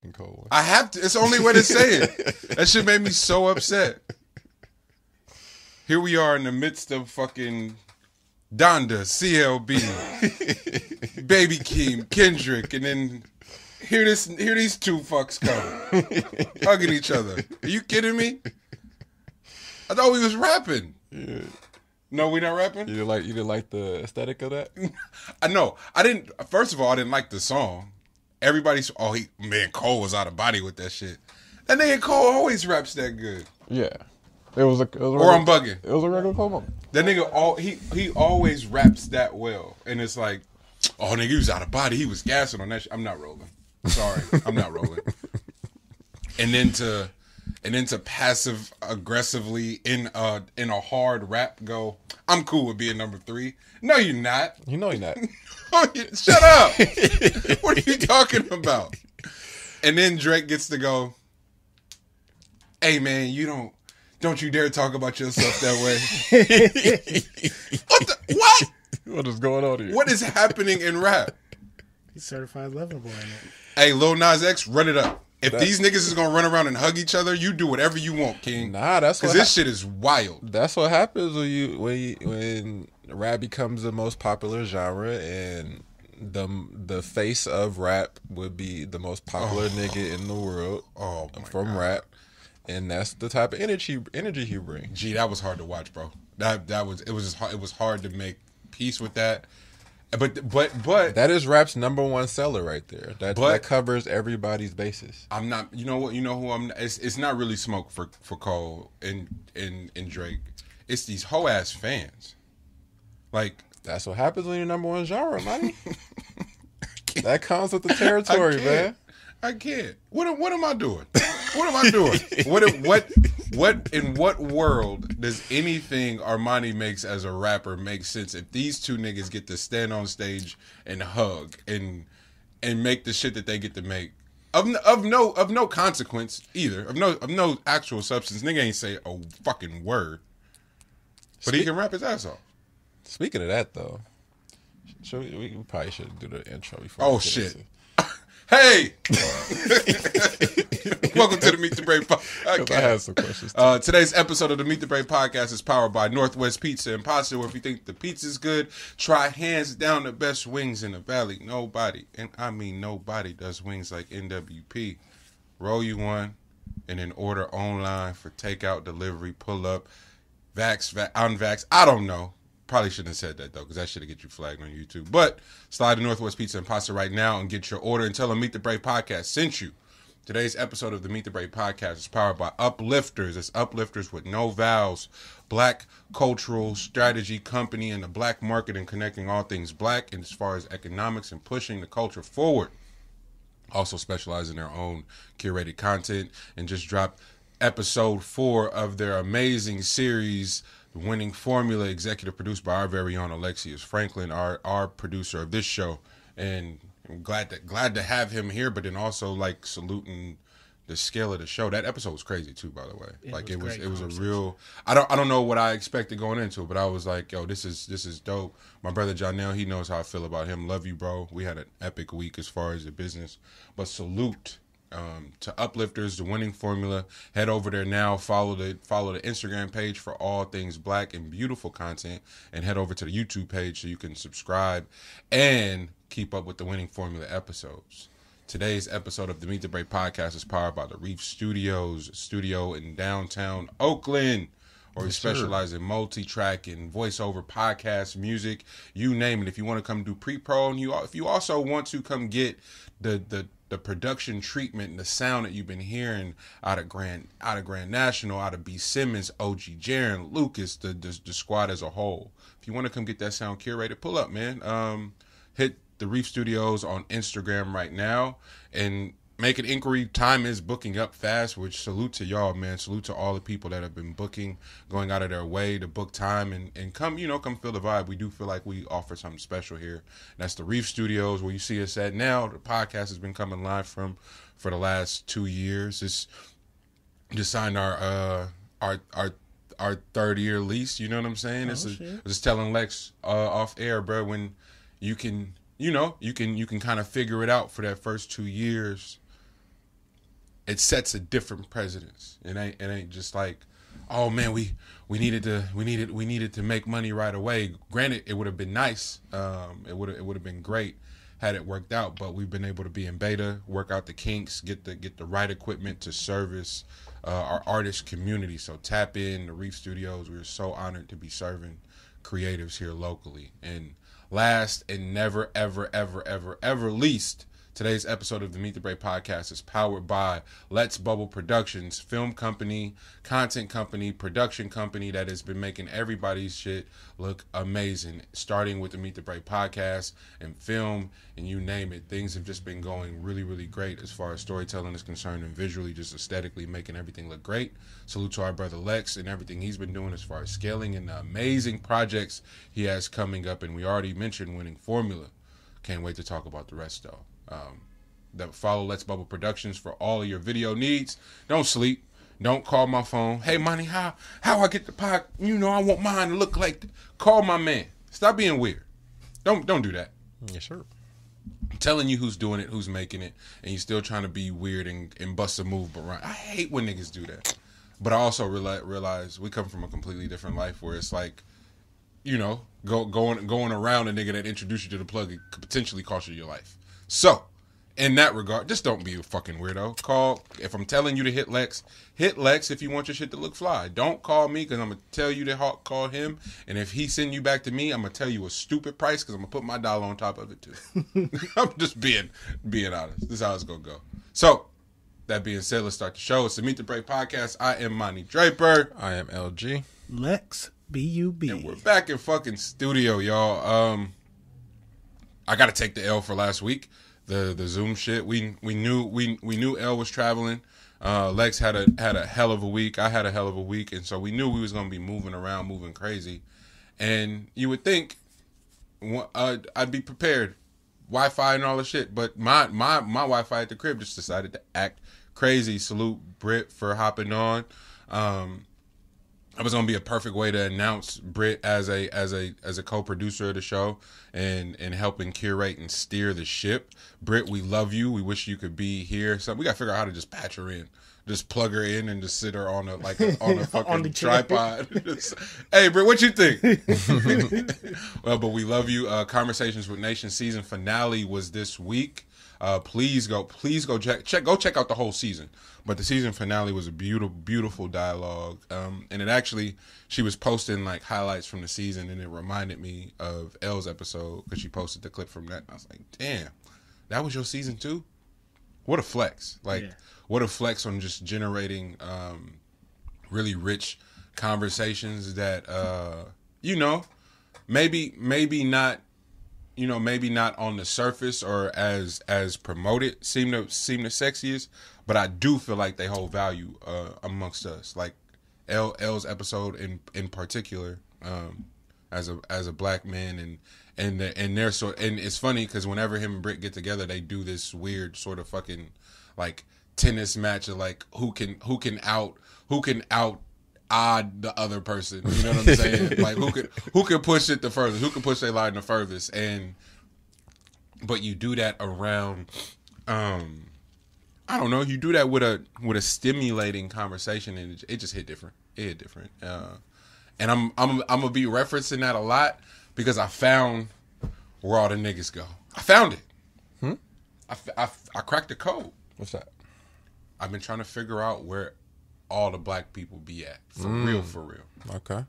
fucking cold one. I have to. It's the only way to say it. That shit made me so upset. Here we are in the midst of fucking Donda, CLB, Baby Keem, Kendrick, and then here these two fucks come hugging each other. Are you kidding me? I thought we was rapping. Yeah. No, we not rapping? You didn't like the aesthetic of that? I know. I didn't. First of all, I didn't like the song. Everybody's Cole was out of body with that shit. That nigga Cole always raps that good. Yeah. It was a or I'm bugging. It was a regular Cole moment. That nigga he always raps that well. And it's like, oh nigga, he was out of body. He was gassing on that shit. I'm not rolling. Sorry. I'm not rolling. And then to passive aggressively in a hard rap go, I'm cool with being number 3. No, you're not. You know you're not. Shut up. What are you talking about? And then Drake gets to go, hey man, don't you dare talk about yourself that way. What? What is going on here? What is happening in rap? He's certified lover boy in it. Hey, Lil Nas X, run it up. If these niggas is gonna run around and hug each other, you do whatever you want, King. Nah, that's because this shit is wild. That's what happens when rap becomes the most popular genre, and the face of rap would be the most popular nigga in the world. From God. Rap, and that's the type of energy he brings. Gee, that was hard to watch, bro. It was hard to make peace with that. But that is rap's number 1 seller right there. That covers everybody's bases. I'm not. You know what? You know who I'm. It's not really smoke for Cole and Drake. It's these hoe ass fans. Like that's what happens when you're number 1 genre, man. That comes with the territory, man. I can't. What am I doing? What am I doing? What in what world does anything Armani makes as a rapper make sense if these two niggas get to stand on stage and hug and make the shit that they get to make of no consequence either, of no actual substance. Nigga ain't say a fucking word, but he can rap his ass off. Speaking of that though, we probably should do the intro before. Oh shit. Hey! Welcome to the Meet the Brave Podcast. I have some questions. Today's episode of the Meet the Brave Podcast is powered by Northwest Pizza and Pasta, where if you think the pizza's good, try hands down the best wings in the valley. Nobody, and I mean nobody, does wings like NWP. Roll you one, and then order online for takeout, delivery, pull up, unvax. I don't know. Probably shouldn't have said that, though, because that should have get you flagged on YouTube. But slide to Northwest Pizza and Pasta right now and get your order and tell them Meet the Brave Podcast sent you. Today's episode of the Meet the Brave Podcast is powered by Uplifters. It's Uplifters with no vowels. Black cultural strategy company in the black market and connecting all things black and as far as economics and pushing the culture forward. Also specialize in their own curated content and just dropped episode 4 of their amazing series, Winning Formula, executive produced by our very own Alexius Franklin, our producer of this show, and I'm glad to have him here. But then also like saluting the scale of the show. That episode was crazy too, by the way. It was a real. I don't know what I expected going into it, but I was like, yo, this is dope. My brother Janelle, he knows how I feel about him. Love you, bro. We had an epic week as far as the business, but salute. To Uplifters, the Winning Formula. Head over there now. Follow the Instagram page for all things black and beautiful content, and head over to the YouTube page so you can subscribe and keep up with the Winning Formula episodes. Today's episode of the Meet the Brave Podcast is powered by the REEF studio in downtown Oakland, where we specialize in multi-track and voiceover, podcast, music, you name it. If you want to come do pre-pro, and if you also want to come get the production treatment and the sound that you've been hearing out of Grand National, out of B. Simmons, OG Jaron, Lucas, the squad as a whole. If you want to come get that sound curated, pull up, man. Hit the Reef Studios on Instagram right now and make an inquiry. Time is booking up fast, which salute to y'all, man. Salute to all the people that have been booking, going out of their way to book time and come feel the vibe. We do feel like we offer something special here. That's the Reef Studios, where you see us at now. The podcast has been coming live for the last 2 years. Just signed our 3rd-year lease. You know what I'm saying? I was telling Lex off air, bro, when you can kind of figure it out for that first 2 years. it sets a different precedence. It ain't just like, oh man, we needed to make money right away. Granted, it would have been nice. It would have been great had it worked out, but we've been able to be in beta, work out the kinks, get the right equipment to service our artist community. So tap in the REEF Studios. We're so honored to be serving creatives here locally. And last and never, ever, ever, ever, ever least, today's episode of the Meet the Brave podcast is powered by Let's Bubble Productions, film company, content company, production company that has been making everybody's shit look amazing. Starting with the Meet the Brave podcast and film and you name it. Things have just been going really, really great as far as storytelling is concerned and visually, just aesthetically making everything look great. Salute to our brother Lex and everything he's been doing as far as scaling and the amazing projects he has coming up. And we already mentioned Winning Formula. Can't wait to talk about the rest though. That follow Let's Bubble Productions for all of your video needs. Don't sleep. Don't call my phone. Hey, money, how I get the pod? You know, I want mine to look like. Call my man. Stop being weird. Don't do that. Yes, sir. I'm telling you who's doing it, who's making it, and you still trying to be weird and bust a move. But I hate when niggas do that. But I also realize we come from a completely different life where it's like, you know, going around a nigga that introduced you to the plug could potentially cost you your life. So, in that regard, just don't be a fucking weirdo. Call, if I'm telling you to hit Lex if you want your shit to look fly. Don't call me because I'm going to tell you to call him. And if he send you back to me, I'm going to tell you a stupid price because I'm going to put my dollar on top of it too. I'm just being honest. This is how it's going to go. So, that being said, let's start the show. It's the Meet the Brave podcast. I am Monty Draper. I am LG. Lex, B-U-B. And we're back in fucking studio, y'all. I got to take the L for last week. The Zoom shit. We knew L was traveling. Lex had a hell of a week. I had a hell of a week, and so we knew we was gonna be moving around, moving crazy. And you would think I'd be prepared, Wi-Fi and all the shit. But my Wi-Fi at the crib just decided to act crazy. Salute Britt for hopping on. It was gonna be a perfect way to announce Britt as a co-producer of the show and helping curate and steer the ship. Britt, we love you. We wish you could be here. So we gotta figure out how to just patch her in, just plug her in and just sit her on a fucking tripod. Hey Britt, what you think? Well, but we love you. Conversations with Nation season finale was this week. Please go check out the whole season. But the season finale was a beautiful dialogue. And it actually, she was posting like highlights from the season, and it reminded me of Elle's episode because she posted the clip from that. And I was like, damn, that was your season 2? What a flex! What a flex on just generating really rich conversations that maybe not. Maybe not on the surface or as promoted seem the sexiest, but I do feel like they hold value amongst us. Like L's episode in particular, as a black man and their sort. And it's funny because whenever him and Britt get together, they do this weird sort of fucking like tennis match of like who can out odd the other person, you know what I'm saying? Like who can push it the furthest, who can push their line the furthest, but you do that around, I don't know, you do that with a stimulating conversation, and it just hit different. It hit different, and I'm gonna be referencing that a lot because I found where all the niggas go. I found it. I cracked the code. What's that? I've been trying to figure out where all the black people be at for real. Okay.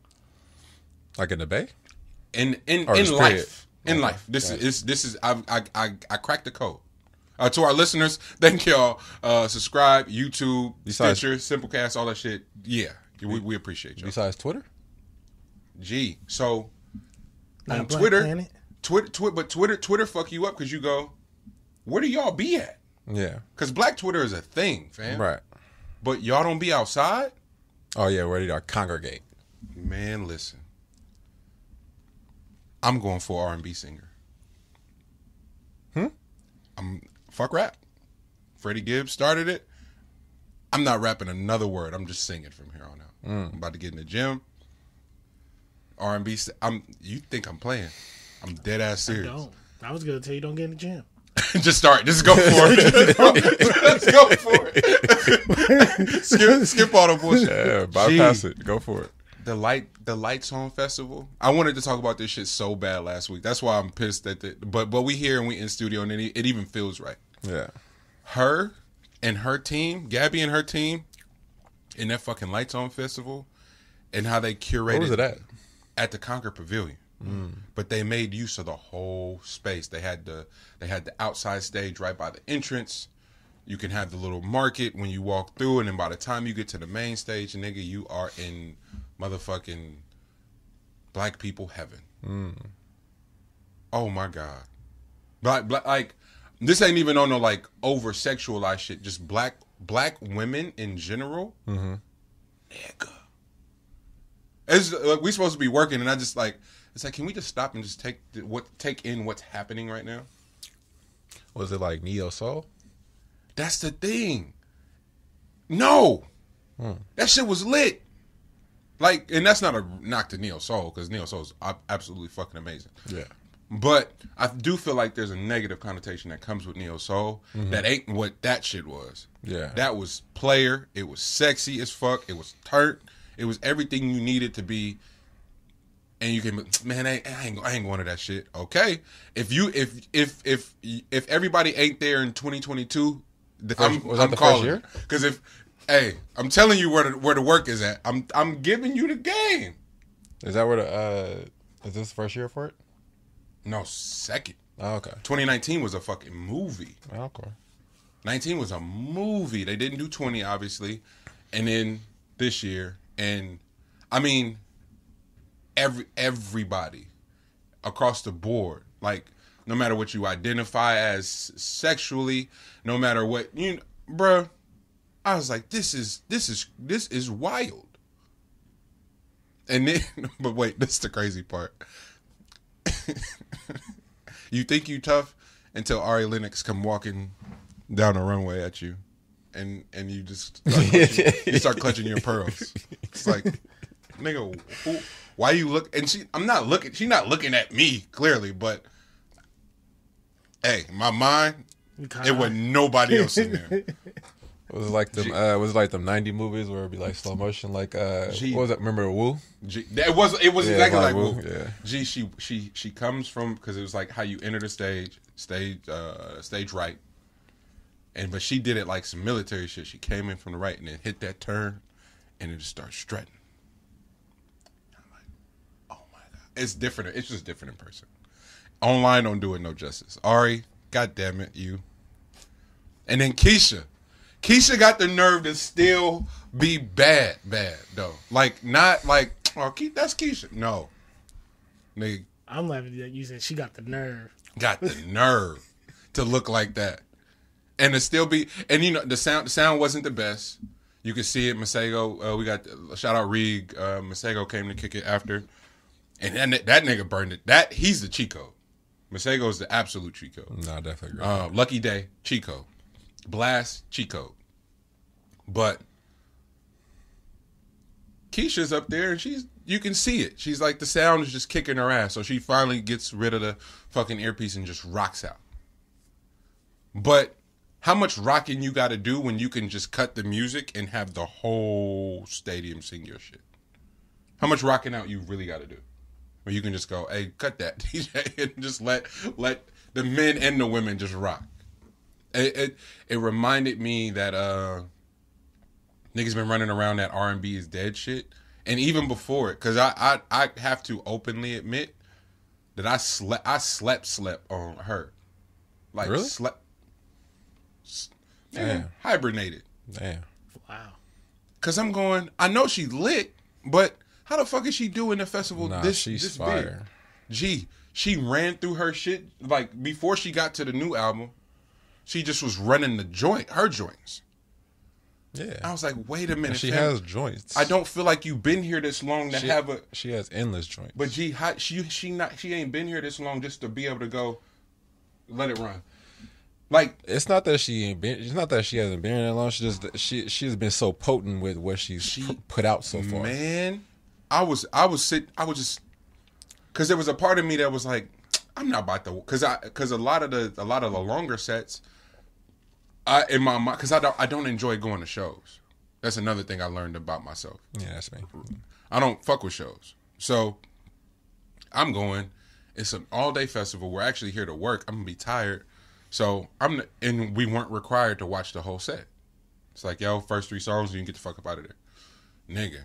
Like in the Bay? In life. In life. This is I cracked the code. To our listeners, thank y'all. Subscribe, YouTube, Stitcher, Simplecast, all that shit. Yeah. We appreciate y'all. Besides Twitter? So Not on Black Twitter fuck you up because you go, where do y'all be at? Yeah. Because Black Twitter is a thing, fam. Right. But y'all don't be outside? Oh, yeah, where do y'all congregate? Man, listen. I'm going for R&B singer. Fuck rap. Freddie Gibbs started it. I'm not rapping another word. I'm just singing from here on out. I'm about to get in the gym. R&B. You think I'm playing? I'm dead ass serious. I was going to tell you don't get in the gym. Just start. Just go for it. Just go for it. skip all the bullshit. Yeah, bypass it. Go for it. The Lights On Festival. I wanted to talk about this shit so bad last week. That's why I'm pissed at it. But we here and we in studio and it even feels right. Yeah. Her and her team, Gabby and her team, in that fucking Lights On Festival, and how they curated. Where was it at? At the Concord Pavilion. But they made use of the whole space. They had the outside stage right by the entrance. You can have the little market when you walk through, and then by the time you get to the main stage, nigga, you are in motherfucking black people heaven. Oh my God. Black, like, this ain't even on no like over sexualized shit. Just black women in general. Nigga. It's like we supposed to be working, and I just like. It's like, can we just stop and just take in what's happening right now? Was it like neo soul? That's the thing. No, that shit was lit. Like, and that's not a knock to neo soul because neo soul is absolutely fucking amazing. Yeah, but I do feel like there's a negative connotation that comes with neo soul that ain't what that shit was. Yeah, that was player. It was sexy as fuck. It was turnt. It was everything you needed to be. And you can, man, I ain't going to that shit. Okay, if everybody ain't there in 2022, I'm calling year. Because I'm telling you where the work is at. I'm giving you the game. Is that where is this the first year for it? No, second. Oh, okay. 2019 was a fucking movie. Oh, okay. 19 was a movie. They didn't do 20, obviously, and then this year, and I mean. Everybody across the board, like no matter what you identify as sexually, no matter what bruh, I was like, this is wild. And then, but wait, this is the crazy part. You think you tough until Ari Lennox come walking down the runway at you, and you just start clutching your pearls. It's like, nigga, why you look? And she's not looking at me clearly, but hey, my mind, it was nobody else in there. Was it like them 90 movies where it'd be like slow motion, like what was that? Remember Woo? It was exactly like Woo. Yeah. G, she comes from, because it was like how you enter the stage right, but she did it like some military shit. She came in from the right and then hit that turn, and it just started strutting. It's different. It's just different in person. Online don't do it no justice. Ari, God damn it, you. And then Keisha. Keisha got the nerve to still be bad though. Like, not like, oh, that's Keisha. No. Nigga. I'm laughing at you said she got the nerve. Got the nerve to look like that. And to still be, and the sound wasn't the best. You could see it. Masego, we got, shout out Reeg. Masego came to kick it after. And that nigga burned it. He's the cheat code. Masego is the absolute cheat code. No, I definitely agree. Lucky Day, cheat code. Blast, cheat code. But Keisha's up there and you can see it. She's like, the sound is just kicking her ass. So she finally gets rid of the fucking earpiece and just rocks out. But how much rocking you got to do when you can just cut the music and have the whole stadium sing your shit? How much rocking out you really got to do? Or you can just go, hey, cut that, DJ, and just let the men and the women just rock. It reminded me that niggas been running around that R&B is dead shit, and even before it, because I have to openly admit that I slept on her, like really? slept, damn, hibernated. Damn, wow. Because I'm going, I know she lit, but how the fuck is she doing the festival this fire big? Gee, she ran through her shit, like, before she got to the new album, she just was running her joints. Yeah. I was like, wait a minute. She has joints. I don't feel like you've been here this long to have a... She has endless joints. But gee, she ain't been here this long just to be able to go, let it run. Like, it's not that she ain't been. It's not that she hasn't been here that long. She's been so potent with what she's put out so far. Man, I was just, because there was a part of me that was like, I'm not about to because a lot of the longer sets, in my mind, because I don't enjoy going to shows. That's another thing I learned about myself. Yeah, that's me. I don't fuck with shows, so I'm going. It's an all day festival. We're actually here to work. I'm gonna be tired, so and we weren't required to watch the whole set. It's like, yo, first 3 songs, you can get the fuck up out of there, nigga.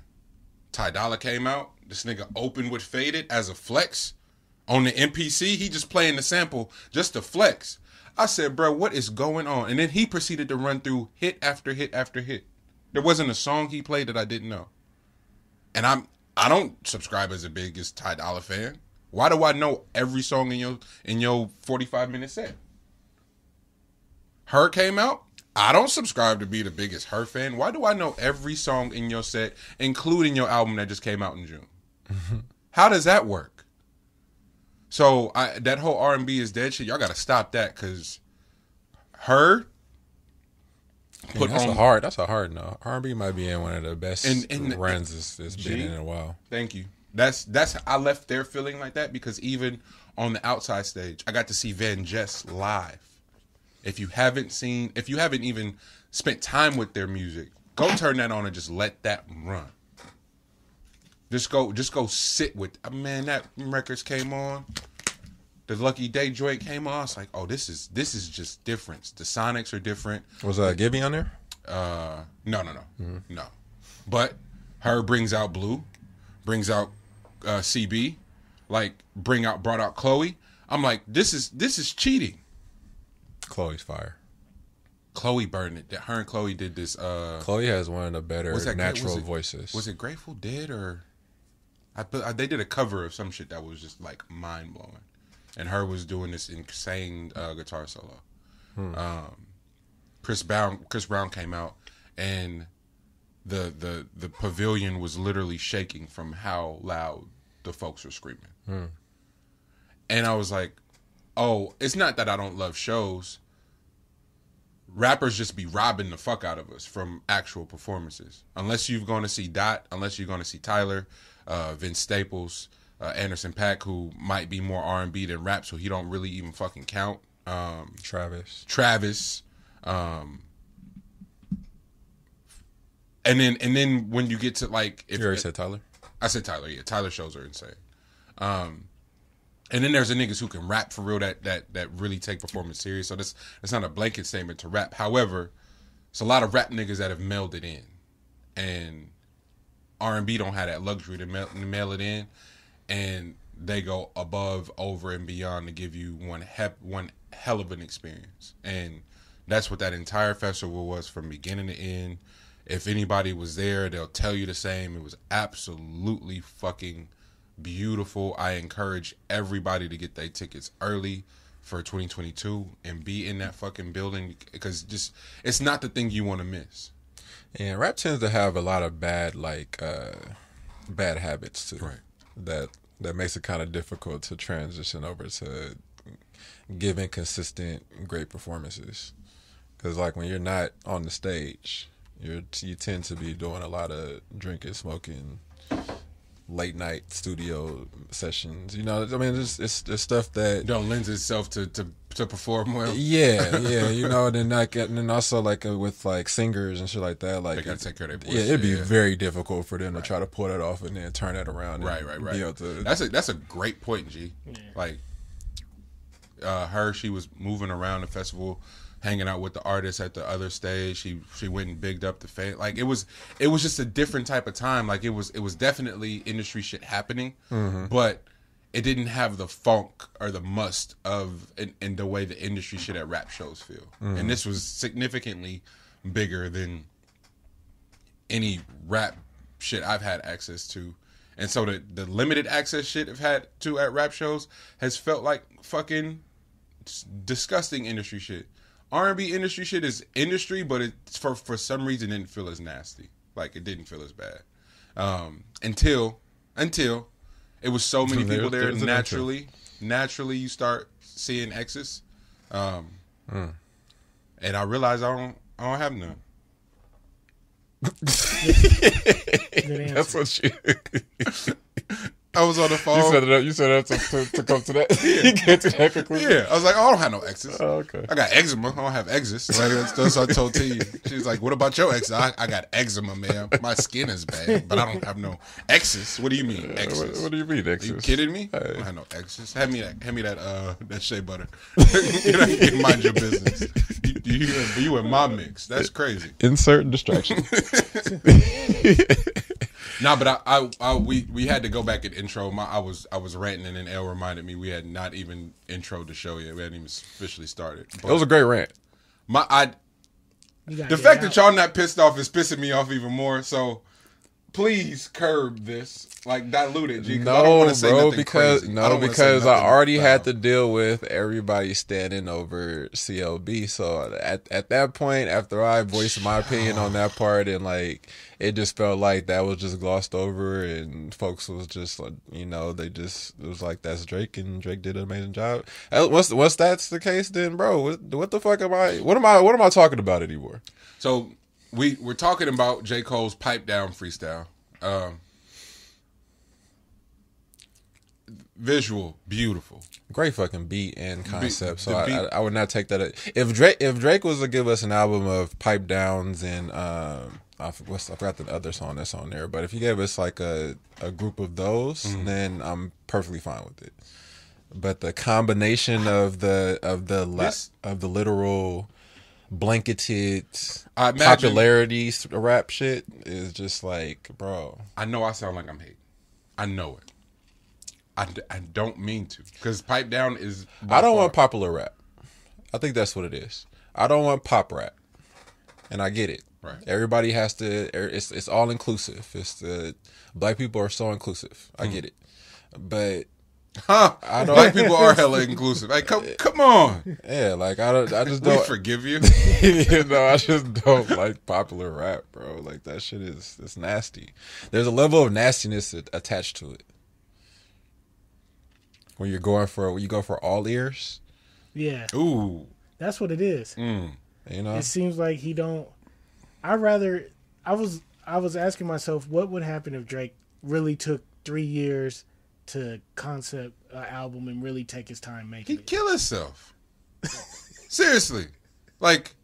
Ty Dolla came out. This nigga opened with Faded as a flex on the MPC. He just playing the sample just to flex. I said, bro, what is going on? And then he proceeded to run through hit after hit after hit. There wasn't a song he played that I didn't know. And I don't subscribe as the biggest Ty Dolla fan. Why do I know every song in your 45-minute set? Her came out. I don't subscribe to be the biggest Her fan. Why do I know every song in your set, including your album that just came out in June? How does that work? So that whole R&B is dead shit. Y'all got to stop that because Her. That's a hard no. R&B might be in one of the best runs it's been in a while. Thank you. That's I left there feeling like that because even on the outside stage, I got to see Van Jess live. If you haven't even spent time with their music, go turn that on and just let that run. Just go sit with. Man, that records came on. The Lucky Day joint came on. I was like, oh, this is just different. The sonics are different. Was Gibby on there? No. No. But Her brings out Blue, brings out CB, brought out Chloe. I'm like, this is cheating. Chloe's fire. Chloe burned it. Her and Chloe did this. Chloe has one of the better natural voices. Was it Grateful Dead or? They did a cover of some shit that was just like mind blowing, and Her was doing this insane guitar solo. Chris Brown came out, and the pavilion was literally shaking from how loud the folks were screaming. And I was like, oh, it's not that I don't love shows. Rappers just be robbing the fuck out of us from actual performances. Unless you're going to see Dot, unless you're going to see Tyler, Vince Staples, Anderson .Paak, who might be more R&B than rap, so he don't really even fucking count. Travis. And then when you get to like, you already said Tyler. I said Tyler. Yeah, Tyler shows are insane. And then there's the niggas who can rap for real that really take performance serious. So that's not a blanket statement to rap. However, it's a lot of rap niggas that have melded in, and R&B don't have that luxury to mail it in, and they go above, over, and beyond to give you one hell of an experience. And that's what that entire festival was from beginning to end. If anybody was there, they'll tell you the same. It was absolutely fucking beautiful. I encourage everybody to get their tickets early for 2022 and be in that fucking building because just it's not the thing you want to miss. And rap tends to have a lot of bad habits too. Right. That makes it kind of difficult to transition over to giving consistent great performances. Because like when you're not on the stage, you tend to be doing a lot of drinking, smoking, late night studio sessions. You know, I mean, it's stuff that don't lend itself to perform well. Yeah. You know, and then also like with like singers and shit like that, like they gotta take care of their voice. Yeah, it'd be very difficult for them to try to pull that off and then turn that around. Right. Be able to, that's a great point, G. Yeah. Like she was moving around the festival, hanging out with the artists at the other stage. She went and bigged up the fan. Like it was just a different type of time. Like it was definitely industry shit happening, but it didn't have the funk or the must of in the way the industry shit at rap shows feel. And this was significantly bigger than any rap shit I've had access to. And so the limited access shit I've had to at rap shows has felt like fucking disgusting industry shit. R&B industry shit is industry, but it's for some reason didn't feel as nasty. Like it didn't feel as bad until it was so many people there. Naturally, you start seeing exes, and I realized I don't have none. That's what you. I was on the phone. You set it up to come to that. You get to that conclusion. Yeah, I was like, oh, I don't have no exes. Oh, okay. I got eczema. I don't have exes. Like, that's what I told T. She's like, what about your exes? I got eczema, man. My skin is bad, but I don't have no exes. What do you mean, exes? What do you mean, exes? Are you kidding me? Hey. I don't have no exes. Hand me that shea butter. You mind your business. You in my mix. That's crazy. Insert distraction. Nah, but we had to go back and intro. I was ranting, and then Elle reminded me we had not even introed the show yet. We hadn't even officially started. But It was a great rant. The fact that y'all not pissed off is pissing me off even more. So please curb this, like dilute it, G. I don't want to say nothing crazy. Because I already had to deal with everybody standing over CLB. So at that point, after I voiced my opinion on that part, and like it just felt like that was just glossed over, and folks was just like, it was like, that's Drake, and Drake did an amazing job. Once that's the case, then bro, what the fuck am I talking about anymore? So we're talking about J. Cole's Pipe Down freestyle. Visual, beautiful, great fucking beat and concept. So I would not take that. If Drake was to give us an album of pipe downs and I forgot the other song that's on there, but if he gave us like a group of those, then I'm perfectly fine with it. But the combination of the literal blanketed popularity rap shit is just like, bro. I know I sound like I'm hating. I know it. I don't mean to, because Pipe Down is. I don't want popular rap. I think that's what it is. I don't want pop rap, and I get it. Right. Everybody has to. It's all inclusive. Black people are so inclusive. I get it, but. I don't. Black people are hella inclusive. Hey, come on. Yeah, like I just don't. We forgive you. I just don't like popular rap, bro. Like that shit it's nasty. There's a level of nastiness attached to it. When you go for all ears. Yeah. Ooh. That's what it is. It seems like he don't. I was asking myself, what would happen if Drake really took 3 years to concept an album and really take his time making it? He'd kill himself. Seriously. Like,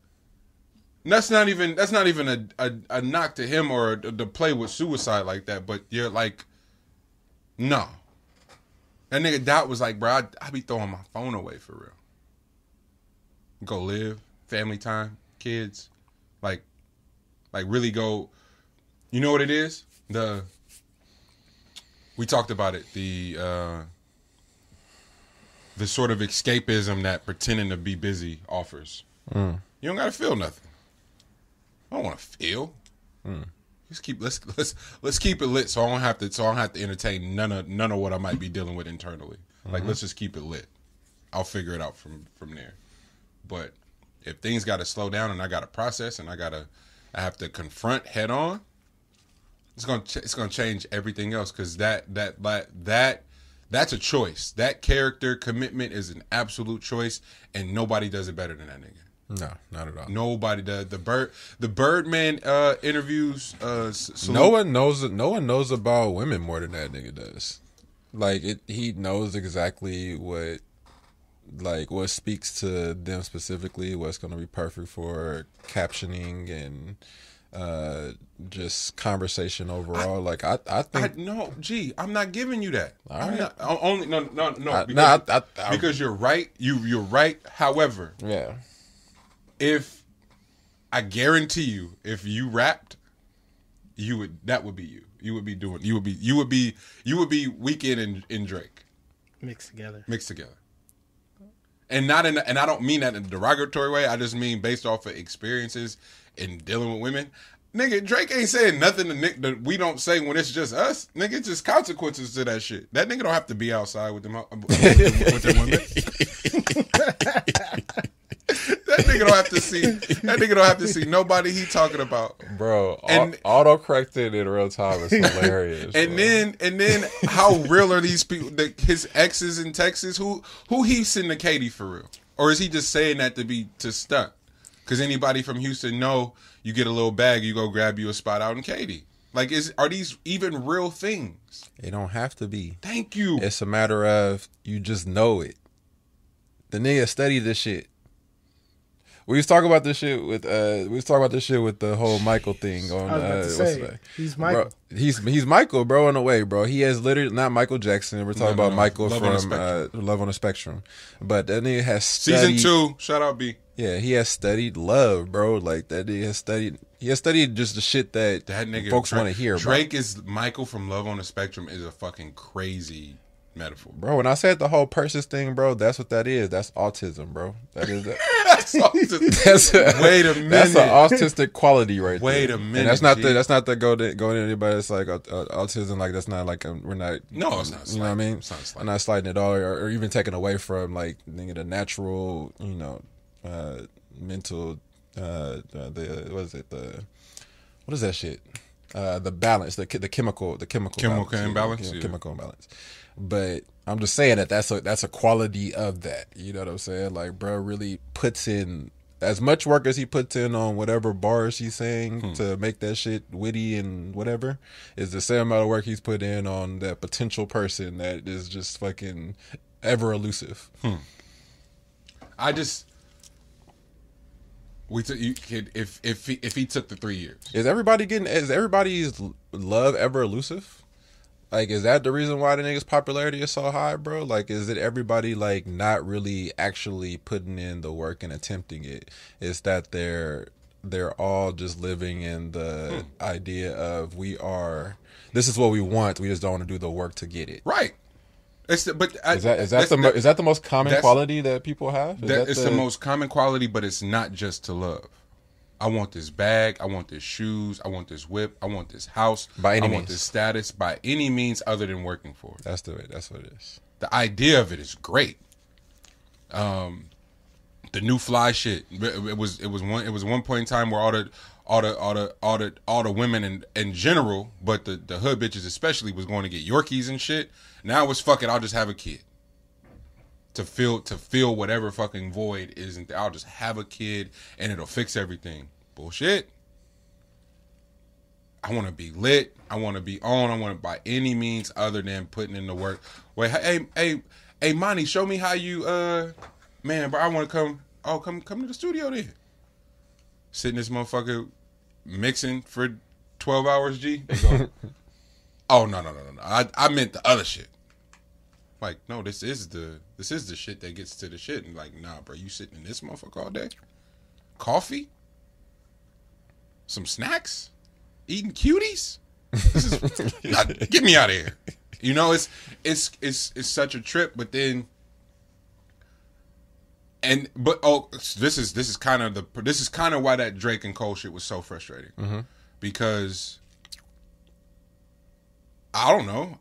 that's not even a knock to him or to play with suicide like that, but you're like, no. That nigga Dot was like, bro, I be throwing my phone away for real. Go live, family time, kids. Like really go, you know what it is? We talked about it, the sort of escapism that pretending to be busy offers. You don't gotta feel nothing. I don't want to feel. Let's keep it lit, so I don't have to entertain none of what I might be dealing with internally. Like, let's just keep it lit. I'll figure it out from there. But if things got to slow down and I got to process and I have to confront head on, it's gonna change everything else, because that's a choice. That character commitment is an absolute choice, and nobody does it better than that nigga. No, not at all. Nobody does. The Birdman interviews. No one knows about women more than that nigga does. Like he knows exactly what speaks to them specifically, what's going to be perfect for captioning and just conversation overall. I think no, G, I'm not giving you that. All right. Because you're right. You're right. However, yeah. If I guarantee you, if you rapped, that would be you. You would be Weeknd and Drake mixed together. And and I don't mean that in a derogatory way. I just mean based off of experiences in dealing with women. Nigga, Drake ain't saying nothing to Nick that we don't say when it's just us. Nigga, it's just consequences to that shit. That nigga don't have to be outside with them women. That nigga don't have to see nobody he talking about. Bro, auto-corrected in real time is hilarious. And then how real are these people, his exes in Texas? Who he sending to Katie for real? Or is he just saying that to stunt? Because anybody from Houston know you get a little bag, you go grab you a spot out in Katy. Like, are these even real things? It don't have to be. Thank you. It's a matter of you just know it. The nigga studied this shit. We was talking about this shit with the whole Michael thing on. I was about to say, he's Michael. Bro, he's Michael, bro. In a way, bro. He has literally not Michael Jackson. We're talking about Michael from Love on the Spectrum. But that nigga has studied, season 2. Shout out B. Yeah, he has studied love, bro. Like that nigga has studied. He has studied just the shit that nigga, folks want to hear. Drake is Michael from Love on the Spectrum is a fucking crazy metaphor, bro. When I said the whole Persis thing, bro, that's what that is. That's autism, bro. That is that. Wait a minute. That's an autistic quality right there. Wait a minute. And that's not the go to anybody that's like autism. Like that's not like we're not. No, it's not. You know what I mean? It's not I'm not sliding at all, or even taking away from like the natural, mental. What is that shit? The balance, the chemical imbalance. Chemical imbalance. But I'm just saying that's a quality of that. You know what I'm saying? Like, bro really puts in as much work as he puts in on whatever bars he's saying to make that shit witty and whatever is the same amount of work he's put in on that potential person that is just fucking ever elusive. If he took the 3 years, is everybody's love ever elusive? Like, is that the reason why the nigga's popularity is so high, bro? Like, is it everybody like not really actually putting in the work and attempting it? It's that they're all just living in the idea of this is what we want. We just don't want to do the work to get it. Right. Is that the most common quality that people have? It's the most common quality, but it's not just to love. I want this bag. I want this shoes. I want this whip. I want this house. I want this status by any means other than working for it. That's what it is. The idea of it is great. The new fly shit. It was one point in time where all the women in general, but the hood bitches especially, was going to get Yorkies and shit. Now it's fuck it. I'll just have a kid. To fill whatever fucking void isn't. I'll just have a kid and it'll fix everything. Bullshit. I want to be lit. I want to be on. I want to by any means other than putting in the work. Wait, hey, Monty, show me how you man, bro. I want to come. Oh, come to the studio then. Sitting this motherfucker mixing for 12 hours. G. They go. Oh no. I meant the other shit. Like, no, this is the shit that gets to the shit. And like, nah, bro, you sitting in this motherfucker all day? Coffee? Some snacks? Eating cuties? Get me out of here. You know, it's such a trip, but then this is kind of why that Drake and Cole shit was so frustrating. Mm-hmm. Because I don't know.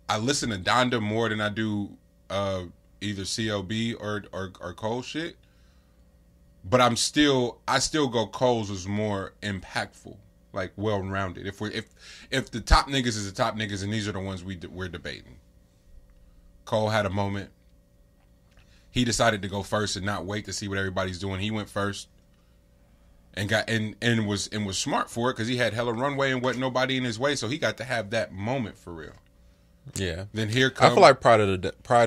I listen to Donda more than I do either CLB or Cole shit. But I still go Cole's was more impactful, like well rounded. If the top niggas is the top niggas and these are the ones we're debating. Cole had a moment. He decided to go first and not wait to see what everybody's doing. He went first and was smart for it because he had hella runway and wasn't nobody in his way, so he got to have that moment for real. Yeah. Then here comes. I feel like Pride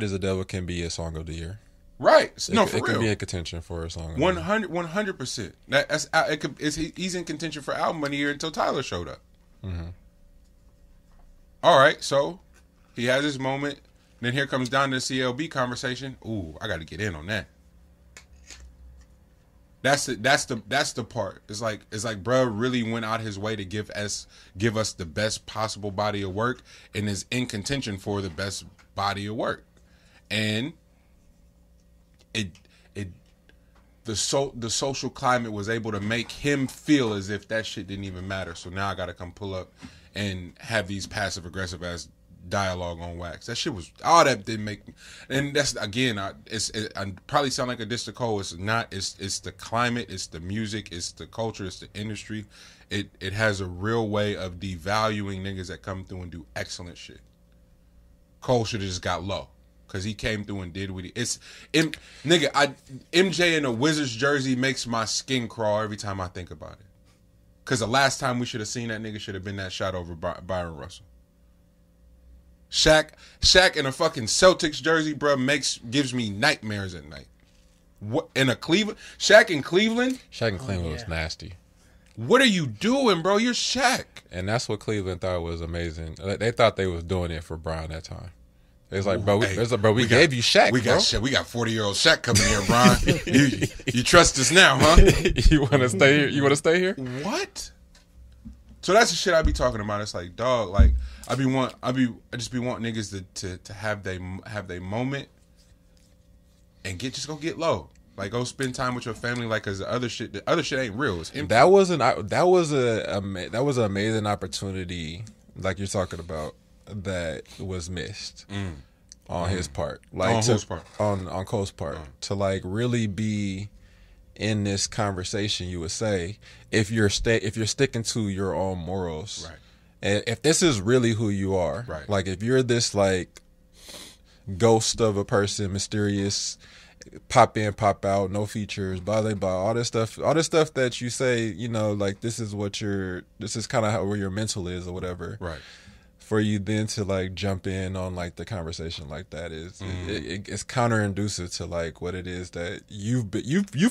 is the Devil can be a song of the year. Right. For real. It can be in contention for a song. 100%. He's in contention for album of the year until Tyler showed up. Mm-hmm. All right. So he has his moment. Then here comes down to the CLB conversation. Ooh, I got to get in on that. That's the part. It's like bro really went out his way to give us the best possible body of work and is in contention for the best body of work. And the social climate was able to make him feel as if that shit didn't even matter. So now I got to come pull up and have these passive aggressive ass dialogue on wax. That shit was all that didn't make me. And that's again, I probably sound like a diss to Cole. It's not. It's the climate. It's the music. It's the culture. It's the industry. It has a real way of devaluing niggas that come through and do excellent shit. Cole should have just got low because he came through and did what he. MJ in a Wizards jersey makes my skin crawl every time I think about it. Because the last time we should have seen that nigga should have been that shot over Byron Russell. Shaq in a fucking Celtics jersey, bro, gives me nightmares at night. What in a Cleveland? Shaq in Cleveland? Shaq in Cleveland was nasty. What are you doing, bro? You're Shaq. And that's what Cleveland thought was amazing. They thought they was doing it for Brian that time. It's like, bro, we gave you Shaq. We got Shaq. We got 40-year-old Shaq coming here, Brian. you trust us now, huh? You want to stay here? You want to stay here? What? So that's the shit I be talking about. It's like, dog, like I just be wanting niggas to have they moment and just go get low. Like go spend time with your family. Like, cause the other shit ain't real. It's empty. That was an amazing opportunity, like you're talking about, that was missed on his part. Like on Cole's part. On Cole's part, to like really be in this conversation. You would say if you're sticking to your own morals, right? And if this is really who you are, right? Like if you're this like ghost of a person, mysterious, pop in, pop out, no features, blah blah blah, all this stuff that you say, you know, like this is kind of where your mental is or whatever, right? For you then to like jump in on like the conversation like that is it's counterintuitive to like what it is that you've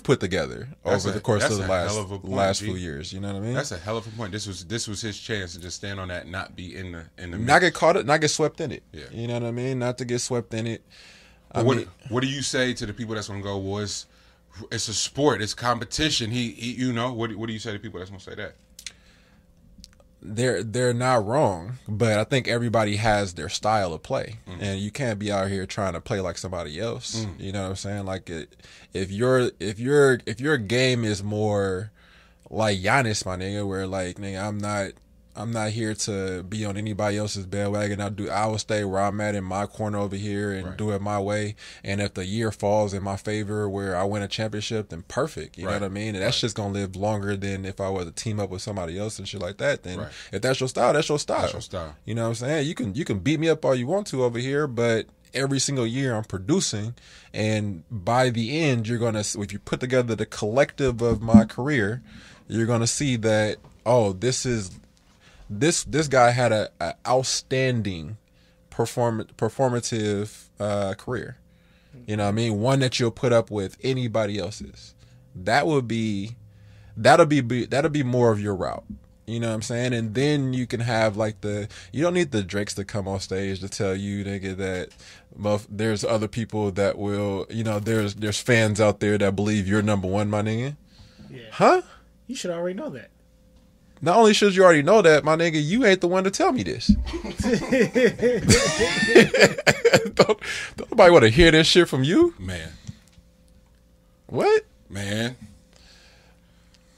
put together over the course of the last few years. You know what I mean? That's a hell of a point. This was his chance to just stand on that, and not be in the not get caught, not get swept in it. Yeah. You know what I mean? Not to get swept in it. What do you say to the people that's gonna go? Well, it's a sport, it's competition. He you know, what do you say to people that's gonna say that? They're not wrong, but I think everybody has their style of play, and you can't be out here trying to play like somebody else. You know what I'm saying? Like if your game is more like Giannis, my nigga, where like nigga, I'm not here to be on anybody else's bandwagon. I will stay where I'm at in my corner over here and do it my way. And if the year falls in my favor where I win a championship, then perfect. You know what I mean? And that's just gonna live longer than if I were to team up with somebody else and shit like that. Then if that's your style, that's your style. That's your style. You know what I'm saying? You can beat me up all you want to over here, but every single year I'm producing, and by the end you're gonna, if you put together the collective of my career, you're gonna see that, oh, this guy had a outstanding performative career. You know what I mean? One that you'll put up with anybody else's. That'll be more of your route. You know what I'm saying? And then you can have like you don't need the Drakes to come on stage to tell you, nigga, that there's other people that will, you know, there's fans out there that believe you're number one, my nigga. Yeah. Huh? You should already know that. Not only should you already know that, my nigga, you ain't the one to tell me this. don't nobody want to hear this shit from you, man. What, man?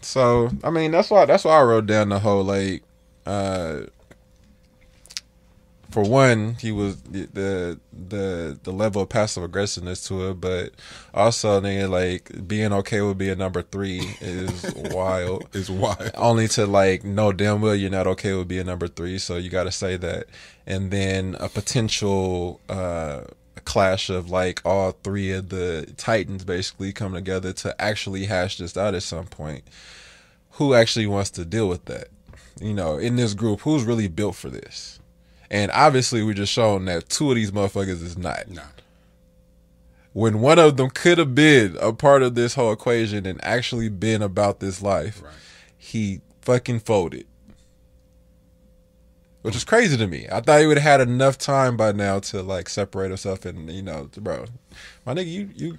So I mean, that's why I wrote down the whole like, for one, he was the level of passive aggressiveness to it, but also nigga, like being okay with being number 3 is wild. It's wild. Only to like know damn well you're not okay with being number 3, so you got to say that. And then a potential clash of like all 3 of the Titans basically come together to actually hash this out at some point. Who actually wants to deal with that? You know, in this group, who's really built for this? And obviously, we just shown that 2 of these motherfuckers is not. Nah. When one of them could have been a part of this whole equation and actually been about this life, he fucking folded. Which is crazy to me. I thought he would have had enough time by now to like separate himself and, you know, bro, my nigga, you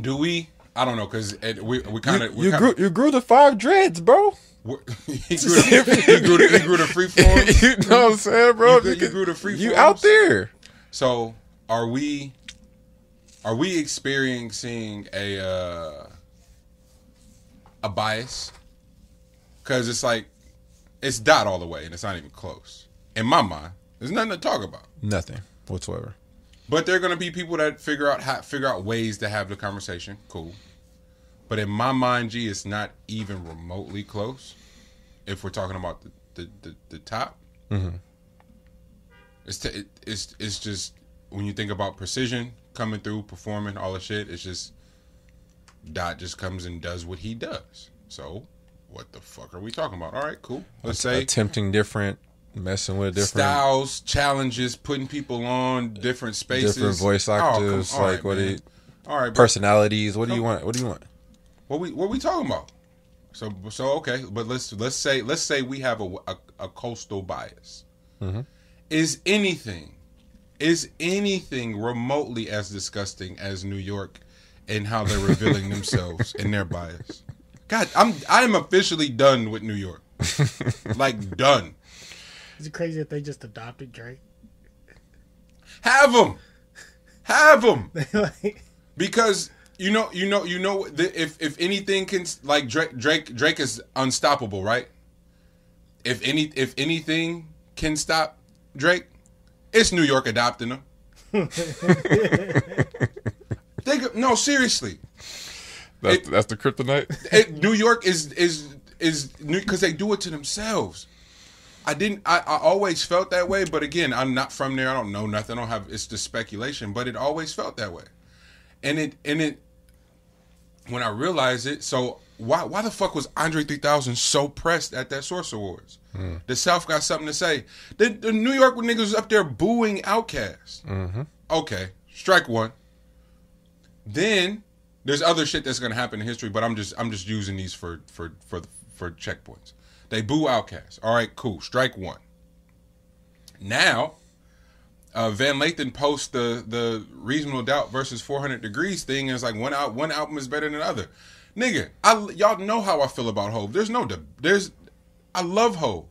do we? I don't know, because we kind of you grew the 5 dreads, bro. he grew the free forms. You know what I'm saying, bro? You grew the free forms. You out there. So are we experiencing a bias? Because it's like it's dot all the way, and it's not even close. In my mind, there's nothing to talk about. Nothing whatsoever. But there are going to be people that figure out ways to have the conversation. Cool. But in my mind, G, it's not even remotely close. If we're talking about the top, it's just when you think about precision coming through, performing, all the shit. It's just Dot just comes and does what he does. So what the fuck are we talking about? All right, cool. Let's say attempting different, messing with different styles, challenges, putting people on different spaces, different voice octaves, all right, all right, personalities. What do you want? What do you want? What we talking about? So okay, but let's say we have a coastal bias. Mm-hmm. Is anything remotely as disgusting as New York and how they're revealing themselves in their bias? God, I am officially done with New York. Like done. Is it crazy that they just adopted Drake? Have them. Like, Because you know if anything can, like, Drake is unstoppable, right? If anything can stop Drake, it's New York adopting him. No, seriously. That's the kryptonite. New York is because they do it to themselves. I always felt that way, but again, I'm not from there. I don't know nothing. I don't have. It's just speculation, but it always felt that way. And it when I realized it, so why the fuck was Andre 3000 so pressed at that Source Awards? The South got something to say. The New York niggas was up there booing Outkast. Mm-hmm. Okay, strike one. Then there's other shit that's gonna happen in history, but I'm just using these for checkpoints. They boo Outkast. All right, cool. Strike one. Now, Van Lathan posts the Reasonable Doubt versus 400 Degrees thing, and it's like one album is better than the other. Nigga, y'all know how I feel about Hov. I love Hov,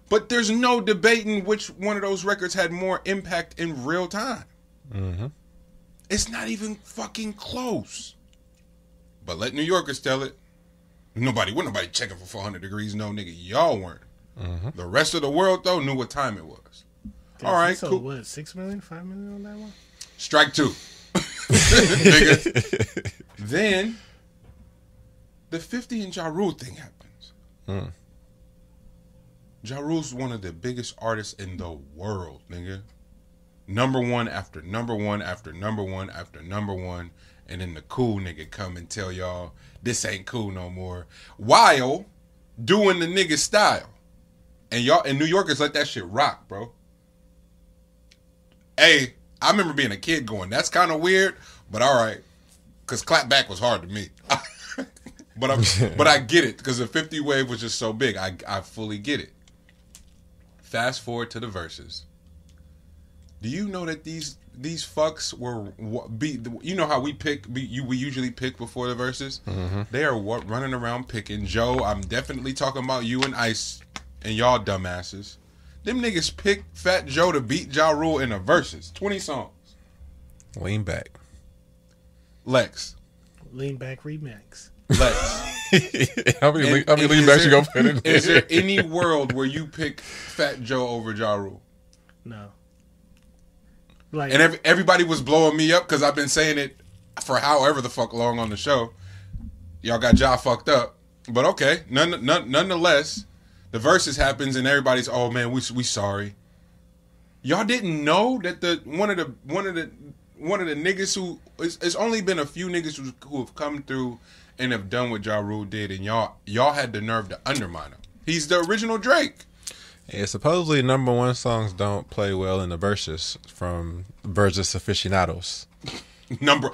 but there's no debating which one of those records had more impact in real time. Mm-hmm. It's not even fucking close. But let New Yorkers tell it. Nobody checking for 400 Degrees. No, nigga, y'all weren't. Mm-hmm. The rest of the world, though, knew what time it was. All right, so cool. What, 6 million, 5 million on that one? Strike two. Nigga. Then, the 50 and Ja Rule thing happens. Mm. Ja Rule's one of the biggest artists in the world, nigga. Number one after number one after number one after number one. And then the cool nigga come and tell y'all, this ain't cool no more. While doing the nigga style. And y'all, and New Yorkers let that shit rock, bro. Hey, I remember being a kid going, that's kind of weird, but all right. Because clapback was hard to me. But I get it, because the 50 wave was just so big. I fully get it. Fast forward to the verses. Do you know that these fucks were you know how we usually pick before the verses? Mm-hmm. They are running around picking. Joe, I'm definitely talking about you and Ice and y'all dumbasses. Them niggas picked Fat Joe to beat Ja Rule in the verses. 20 songs. Lean back. Lex. Lean back remix. Lex. How many lean backs you gonna put in there? Is there any world where you pick Fat Joe over Ja Rule? No. Like, And everybody was blowing me up because I've been saying it for however the fuck long on the show. Y'all got Ja fucked up. But okay, nonetheless, the verses happens and everybody's, oh man, we sorry. Y'all didn't know that one of the niggas who it's only been a few niggas who have come through and have done what Ja Rule did, and y'all had the nerve to undermine him. He's the original Drake. Yeah, supposedly number one songs don't play well in the verses from versus aficionados. Number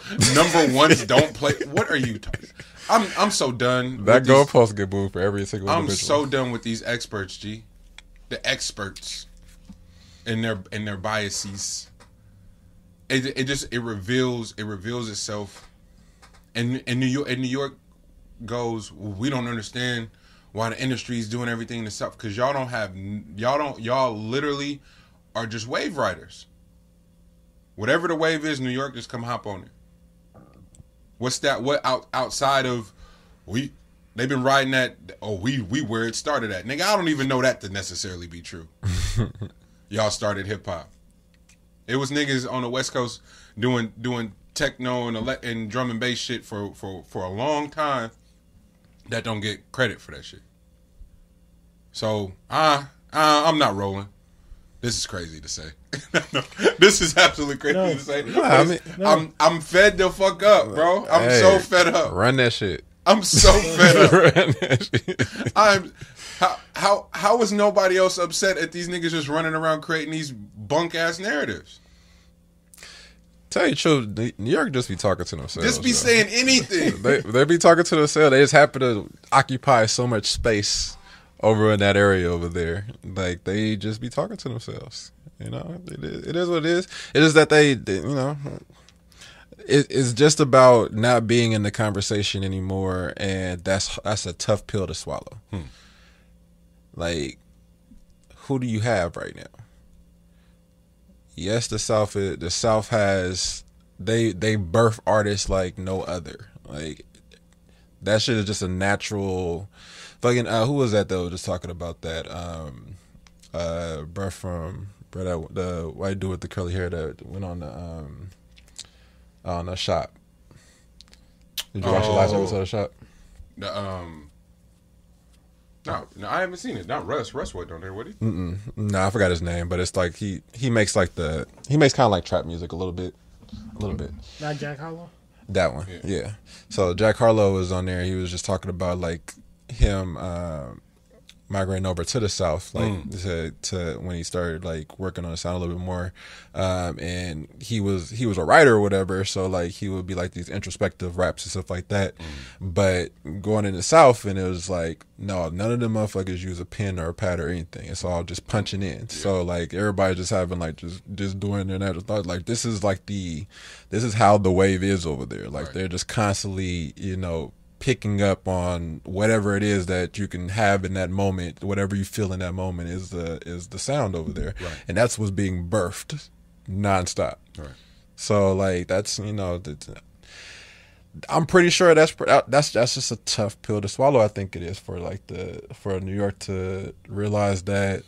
ones don't play. What are you talking? I'm so done. That goalpost get moved for every single I'm individual. so done with these experts, G. The experts and their biases. It reveals itself. And New York goes, we don't understand why the industry is doing everything to stuff, because y'all literally are just wave riders. Whatever the wave is, New York, just come hop on it. What's that? What outside of they've been riding that? Oh, we where it started at, nigga. I don't even know that to necessarily be true. Y'all started hip hop. It was niggas on the West Coast doing techno and drum and bass shit for a long time that don't get credit for that shit. So I'm not rolling. This is crazy to say. No, this is absolutely crazy to say. No, I'm fed the fuck up, bro. I'm so fed up. Run that shit. I'm so fed up. How was nobody else upset at these niggas just running around creating these bunk ass narratives? Tell you the truth, New York just be talking to themselves. Just be saying anything. They be talking to themselves. They just happen to occupy so much space over in that area over there. Like, they just be talking to themselves. You know, it is what it is. It is that they you know, it's just about not being in the conversation anymore, and that's a tough pill to swallow. Like, who do you have right now? Yes, the South has they birth artists like no other. Like, that shit is just a natural fucking who was that though just talking about that the white dude with the curly hair that went on the Shop. Did you watch the last episode of Shop? No, I haven't seen it. Not Russ. Russ wasn't on there, would he? No, I forgot his name, but it's like he makes like he makes kind of like trap music a little bit. Not Jack Harlow? That one, yeah. So Jack Harlow was on there. He was just talking about like him migrating over to the South, like to when he started like working on the sound a little bit more, and he was a writer or whatever. So like he would be like these introspective raps and stuff like that. But going in the South, and it was like, no, none of them motherfuckers use a pen or a pad or anything. It's all just punching in. Yeah. So like everybody just having like just doing their natural thought. Like this is how the wave is over there. Like they're just constantly, you know, picking up on whatever it is that you can have in that moment, whatever you feel in that moment is the sound over there, and that's what's being birthed nonstop. Right. So like that's, you know, I'm pretty sure that's just a tough pill to swallow. I think it is for New York to realize that.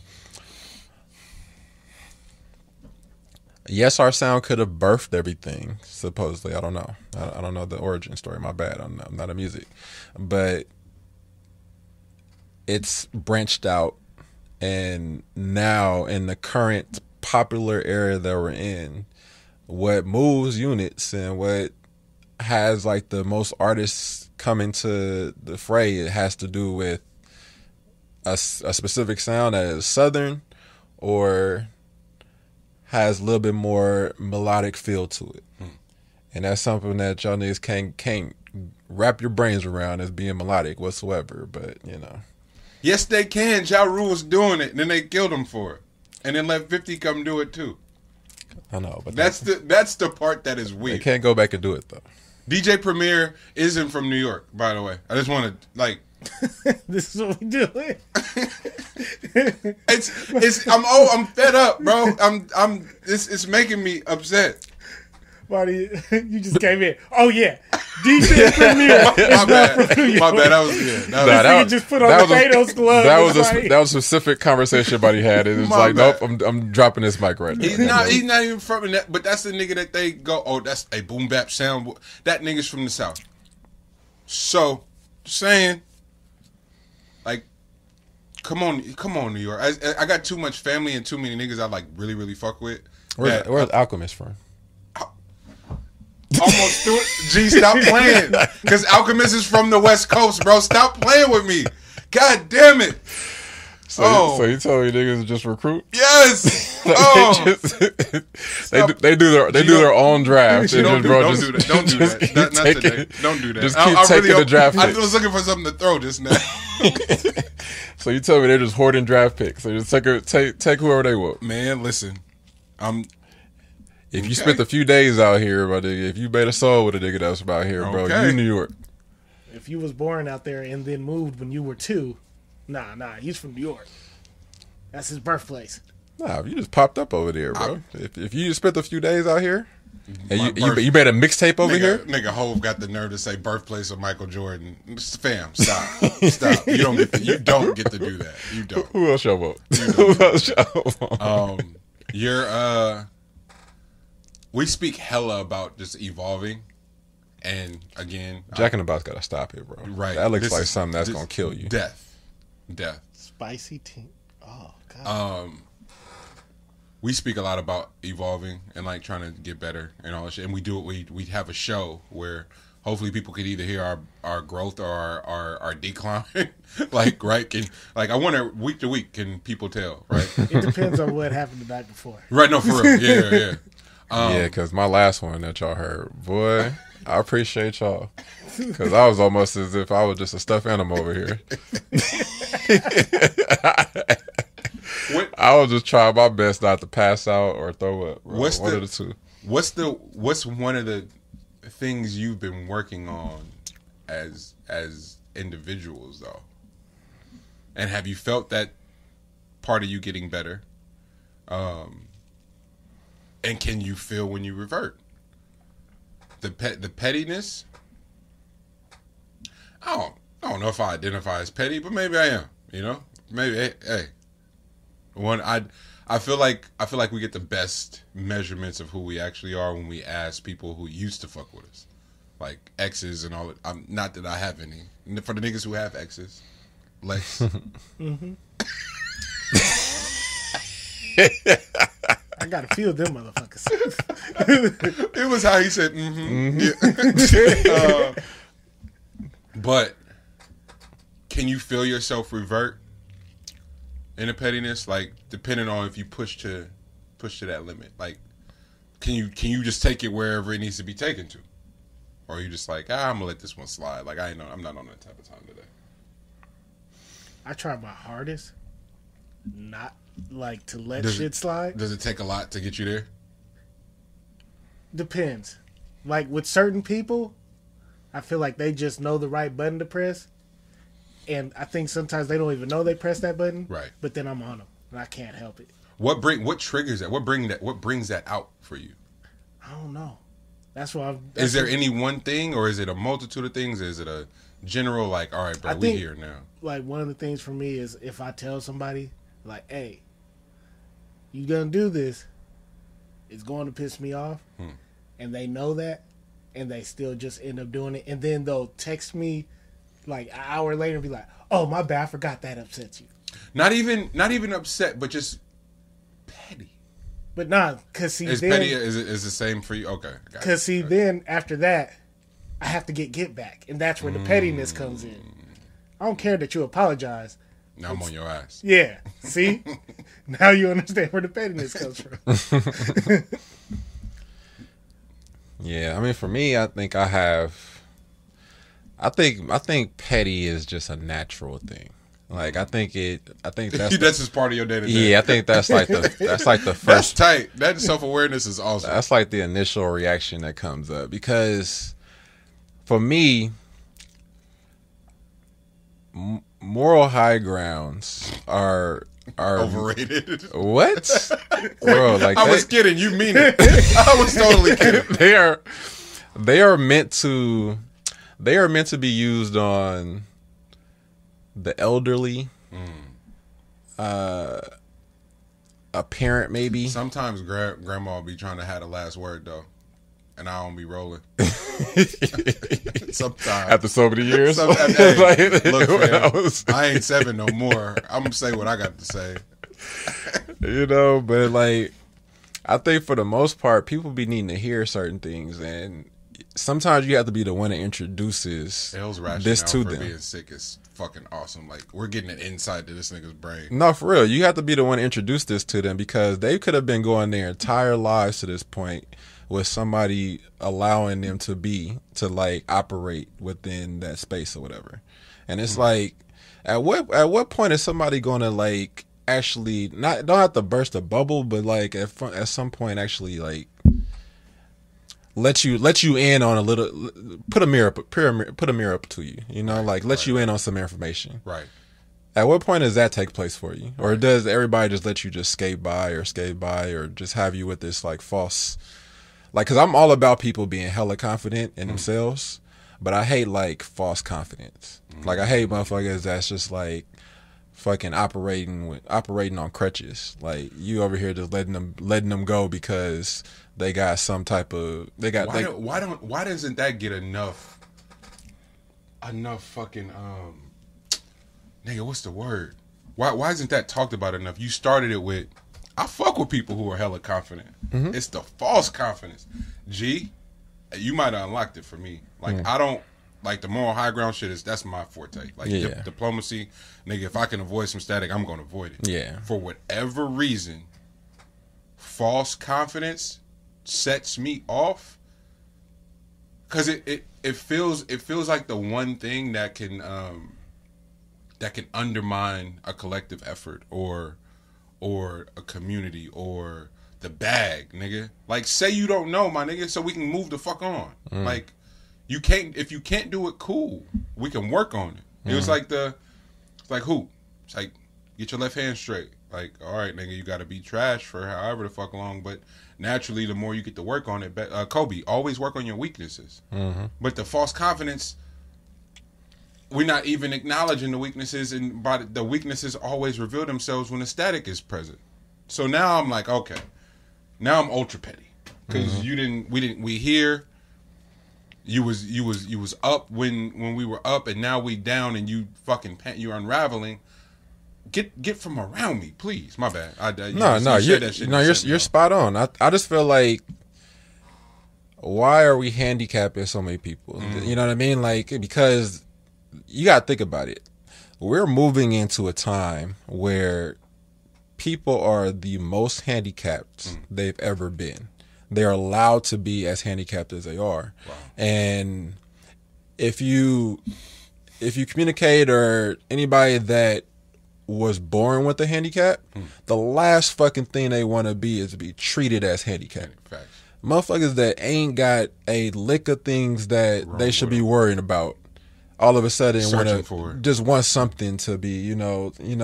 Yes, our sound could have birthed everything, supposedly. I don't know. I don't know the origin story. My bad. I'm not a music. But it's branched out. And now, in the current popular era that we're in, what moves units and what has, like, the most artists come into the fray, it has to do with a specific sound that is Southern or has a little bit more melodic feel to it. And that's something that y'all niggas can't wrap your brains around as being melodic whatsoever, but, you know. Yes, they can. Ja Rule was doing it, and then they killed him for it. And then let 50 come do it, too. I know, but that's the part that is weird. They can't go back and do it, though. DJ Premier isn't from New York, by the way. I just want to, like... This is what we do. I'm fed up, bro. It's making me upset. Marty, you just came in. Oh yeah, DJ Premier is not from New York. My bad. That just put on the Thanos glove. That was a specific conversation buddy had. It was like, nope, I'm dropping this mic right now. He's not even from that. But that's the nigga that they go, oh, that's a boom bap sound. That nigga's from the South. So, saying. Like, come on, New York. I got too much family and too many niggas I like really, really fuck with. Where's Alchemist from? Almost threw it. G, stop playing. Because Alchemist is from the West Coast, bro. Stop playing with me. God damn it. So you told me niggas just recruit? Yes. They do their own draft. Don't do that. Not today. Don't do that. Just keep taking the draft picks. I was looking for something to throw just now. So you tell me they're just hoarding draft picks. So just take whoever they want. Man, listen. If you spent a few days out here, my nigga, if you made a song with a nigga that's about here, bro, you New York. If you was born out there and then moved when you were 2, nah, he's from New York. That's his birthplace. Nah, you just popped up over there, bro. If you just spent a few days out here, and you made a mixtape over here? Nigga Hove got the nerve to say birthplace of Michael Jordan. Fam, stop. You don't get to do that. You don't. Who else y'all vote? Who else y'all vote? We speak hella about just evolving, and again, Jack in the Box gotta stop it, bro. Right, that looks like something that's gonna kill you. Death. Spicy tea. Oh god. We speak a lot about evolving and like trying to get better and all that shit, and we do it. We have a show where hopefully people could either hear our growth or our decline. Like, right? I wonder, week to week, can people tell, right? It depends on what happened the night before. Right, no, for real. Yeah. Yeah, because my last one that y'all heard, boy, I appreciate y'all. Because I was almost as if I was just a stuffed animal over here. I was just trying my best not to pass out or throw up. Bro. One of the two. What's one of the things you've been working on as individuals, though? And have you felt that part of you getting better? And can you feel when you revert? The pettiness? I don't know if I identify as petty, but maybe I am. You know, maybe. Hey, I feel like we get the best measurements of who we actually are when we ask people who used to fuck with us, like exes and all. Not that I have any. For the niggas who have exes, Lex. Mm-hmm. I gotta feel them motherfuckers. It was how he said, Yeah. But can you feel yourself revert in a pettiness? Like, depending on if you push to that limit. Like, can you just take it wherever it needs to be taken to? Or are you just like, I'm gonna let this one slide. Like, I'm not on that type of time today. I try my hardest not like to let shit slide. Does it take a lot to get you there? Depends. Like with certain people, I feel like they just know the right button to press, and I think sometimes they don't even know they press that button. Right. But then I'm on them, and I can't help it. What triggers that? What brings that out for you? I don't know. That's why. Is there any one thing, or is it a multitude of things? Is it a general, like, all right, bro, we here now? Like, one of the things for me is if I tell somebody, like, hey, you gonna do this, it's going to piss me off, and they know that, and they still just end up doing it, and then they'll text me like an hour later and be like, oh, my bad, I forgot that upsets you. Not even upset, but just petty. But nah, because see, is then, petty is the same for you? Okay, because see, then after that, I have to get back, and that's where the pettiness comes in. I don't care that you apologize. Now I'm on your ass. Yeah, see, now you understand where the pettiness comes from. Yeah, I mean, for me, I think petty is just a natural thing. Like, I think that's that's just part of your day to day. Yeah, I think that's like the first. That's tight. That self-awareness is awesome. That's like the initial reaction that comes up, because for me, moral high grounds are overrated. What? Bro, like, I was kidding. You mean it. I was totally kidding. They are meant to be used on the elderly, a parent maybe. Sometimes grandma will be trying to have the last word though, and I don't be rolling. Sometimes after so many years, look, fam, I ain't 7 no more. I'm gonna say what I got to say. But like, I think for the most part, people be needing to hear certain things, and sometimes you have to be the one that introduces this to them. Being sick is fucking awesome. Like, we're getting an insight to this nigga's brain. No, for real. You have to be the one to introduce this to them, because they could have been going their entire lives to this point with somebody allowing them to like operate within that space or whatever. And it's like, at what point is somebody going to like actually don't have to burst a bubble, but like at some point actually like let you in on a little, put a mirror up to you, like let you in on some information. Right. At what point does that take place for you? Or does everybody just let you just skate by or just have you with this like false, like, because I'm all about people being hella confident in themselves, but I hate like false confidence. Like, I hate motherfuckers that's just like fucking operating on crutches. Like, you over here just letting them go because they got some type of why doesn't that get enough fucking nigga, what's the word? Why isn't that talked about enough? You started it with, I fuck with people who are hella confident. It's the false confidence. G, you might have unlocked it for me. Like I don't like the moral high ground shit. That's my forte. Like diplomacy, nigga. If I can avoid some static, I'm gonna avoid it. Yeah. For whatever reason, false confidence sets me off because it feels like the one thing that can undermine a collective effort or a community or the bag, nigga. Like, say you don't know, my nigga, so we can move the fuck on. Like, if you can't do it, cool. We can work on it. It was like it's like who? It's like, get your left hand straight. Like, all right, nigga, you got to be trash for however the fuck long, but naturally, the more you get to work on it, Kobe, always work on your weaknesses. But the false confidence, we're not even acknowledging the weaknesses, and the weaknesses always reveal themselves when the static is present. So now I'm like, okay, now I'm ultra petty because we here. You was up when we were up, and now we down, and you fucking you're unraveling. Get from around me, please. My bad. You're spot on. I just feel like, why are we handicapping so many people? You know what I mean? Like, because you got to think about it. We're moving into a time where people are the most handicapped they've ever been. They're allowed to be as handicapped as they are. Wow. And if you communicate, or anybody that was born with a handicap, the last fucking thing they want to be is to be treated as handicapped. Facts. Motherfuckers that ain't got a lick of things that they should be worrying about, all of a sudden want something to be,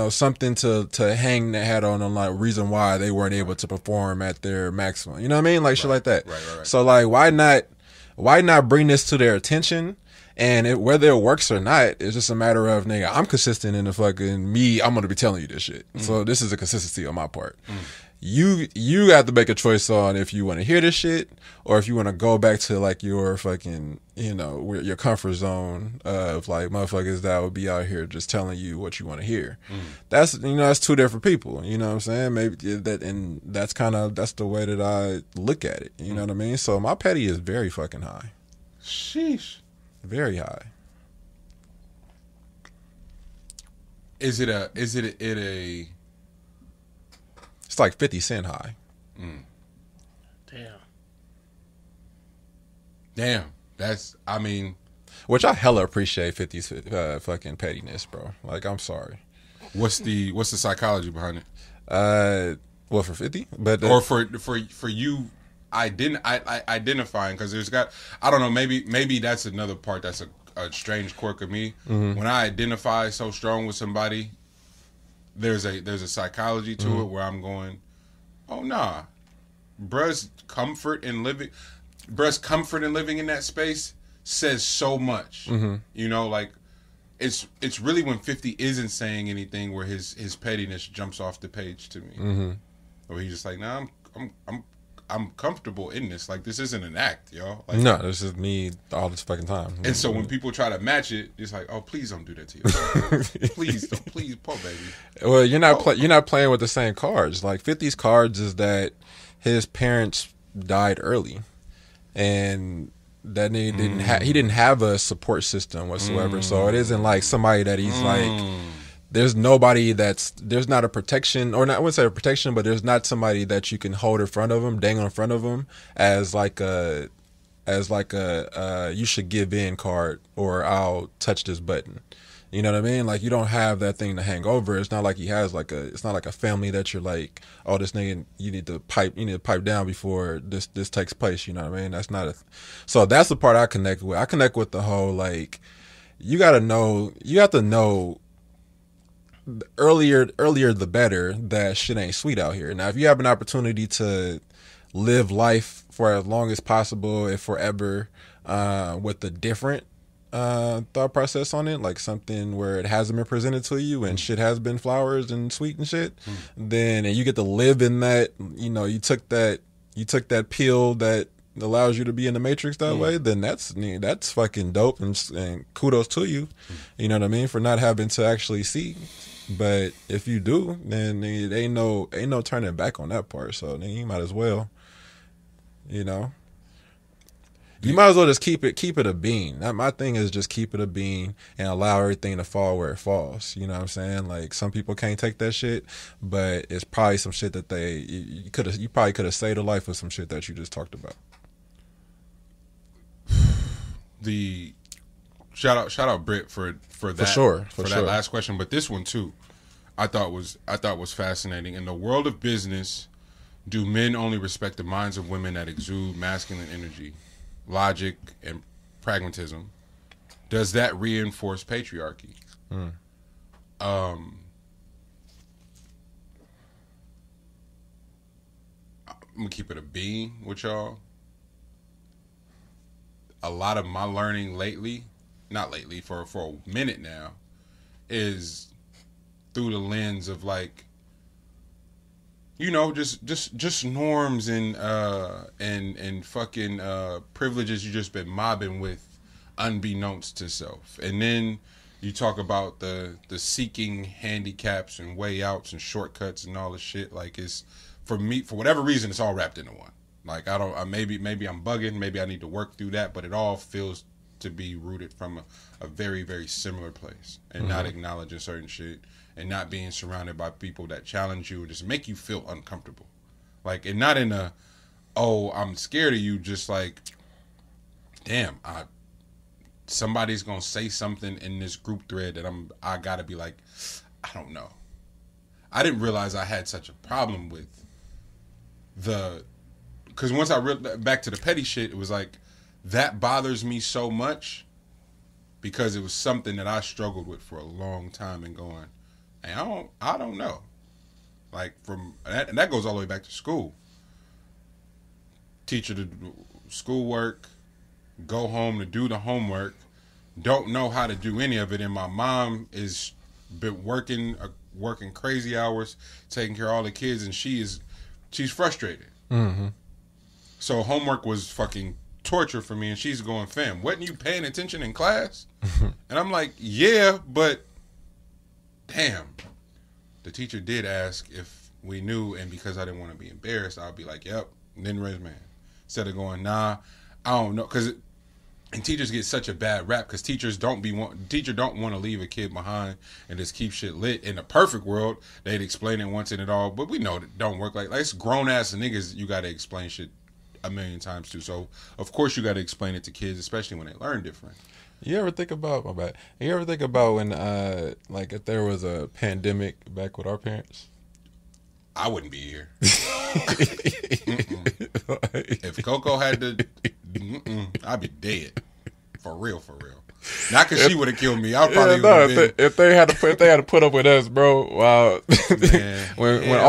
something to hang their hat on like reason why they weren't able to perform at their maximum. You know what I mean? Like shit like that. Right. So like, why not bring this to their attention? And whether it works or not, it's just a matter of, nigga, I'm consistent in the fucking me. I'm going to be telling you this shit. So this is a consistency on my part. You have to make a choice on if you want to hear this shit or if you want to go back to like your fucking, your comfort zone of like motherfuckers that would be out here just telling you what you want to hear. That's, that's two different people. You know what I'm saying? Maybe that's the way that I look at it. You know what I mean? So my petty is very fucking high. Sheesh. Very high. Is it a It's like 50 Cent high. Damn. That's, I mean, which I hella appreciate 50's fucking pettiness, bro. Like, I'm sorry. What's the psychology behind it? Well, for 50, but or for you identifying, because I don't know, maybe that's another part that's a strange quirk of me. When I identify so strong with somebody, there's a psychology to it where I'm going, oh nah, bruh's comfort in living in that space says so much. Like it's really when 50 isn't saying anything where his pettiness jumps off the page to me, or he's just like, nah, I'm comfortable in this. Like, this isn't an act, yo. Like, no, this is me all this fucking time. And so when people try to match it, it's like, oh, please don't do that to yourself. Please, Paul, baby. Well, you're not playing with the same cards. Like 50's cards is that his parents died early, and that he didn't have a support system whatsoever. So it isn't like somebody that he's like. There's nobody there's not a protection, or not, I wouldn't say a protection, but there's not somebody that you can hold in front of him, dangle in front of him as like a you should give in card, or I'll touch this button. You know what I mean? Like, you don't have that thing to hang over. It's not like he has it's not like a family that you're like, oh, this nigga, you need to pipe down before this takes place. You know what I mean? That's not so that's the part I connect with. I connect with the whole, like, you have to know earlier the better that shit ain't sweet out here. Now, if you have an opportunity to live life for as long as possible, if forever, with a different thought process on it, like something where it hasn't been presented to you and shit has been flowers and sweet and shit, then, and you get to live in that, you took that pill that allows you to be in the matrix that way, then that's fucking dope, and kudos to you. You know what I mean, for not having to actually see. But if you do, then it ain't no turning back on that part. So then you might as well, You might as well just keep it a bean. My thing is just keep it a bean and allow everything to fall where it falls. You know what I'm saying? Like, some people can't take that shit, but it's probably some shit that you probably could have saved a life with some shit that you just talked about. The shout out Britt for that for sure. that last question, but this one too, I thought was fascinating. In the world of business, do men only respect the minds of women that exude masculine energy, logic, and pragmatism? Does that reinforce patriarchy? I'm gonna keep it a bean with y'all. A lot of my learning for a minute now, is through the lens of, like, you know, just norms and fucking privileges you just been mobbing with unbeknownst to self. And then you talk about the seeking handicaps and way outs and shortcuts and all this shit. Like, it's, for me, for whatever reason, it's all wrapped into one. Like, maybe I'm bugging, maybe I need to work through that, but it all feels to be rooted from a very, very similar place, and not acknowledging certain shit, and not being surrounded by people that challenge you or just make you feel uncomfortable. Like, and not in a, oh, I'm scared of you, just like, damn, somebody's gonna say something in this group thread that I gotta be like, I don't know. I didn't realize I had such a problem with because once back to the petty shit, it was like, that bothers me so much because it was something that I struggled with for a long time, and going, hey, I don't know. Like, and that goes all the way back to school. Teacher to do schoolwork, go home to do the homework, don't know how to do any of it, and my mom is been working crazy hours, taking care of all the kids, and she's frustrated. Mm-hmm. So homework was fucking torture for me, and she's going, fam, wasn't you paying attention in class? And I'm like, yeah, but damn. The teacher did ask if we knew, and because I didn't want to be embarrassed, I'll be like, yep, and then raise my hand. Instead of going, nah, I don't know. And teachers get such a bad rap because teachers don't want to leave a kid behind and just keep shit lit. In a perfect world, they'd explain it once and it all, but we know it don't work like it's grown ass niggas. You got to explain shit a million times too. So of course you got to explain it to kids, especially when they learn different. You ever think about when like, if there was a pandemic back with our parents? I wouldn't be here. If Coco had to, I'd be dead. For real. Not because she would have killed me. I probably if they had to put up with us, bro. Wow. when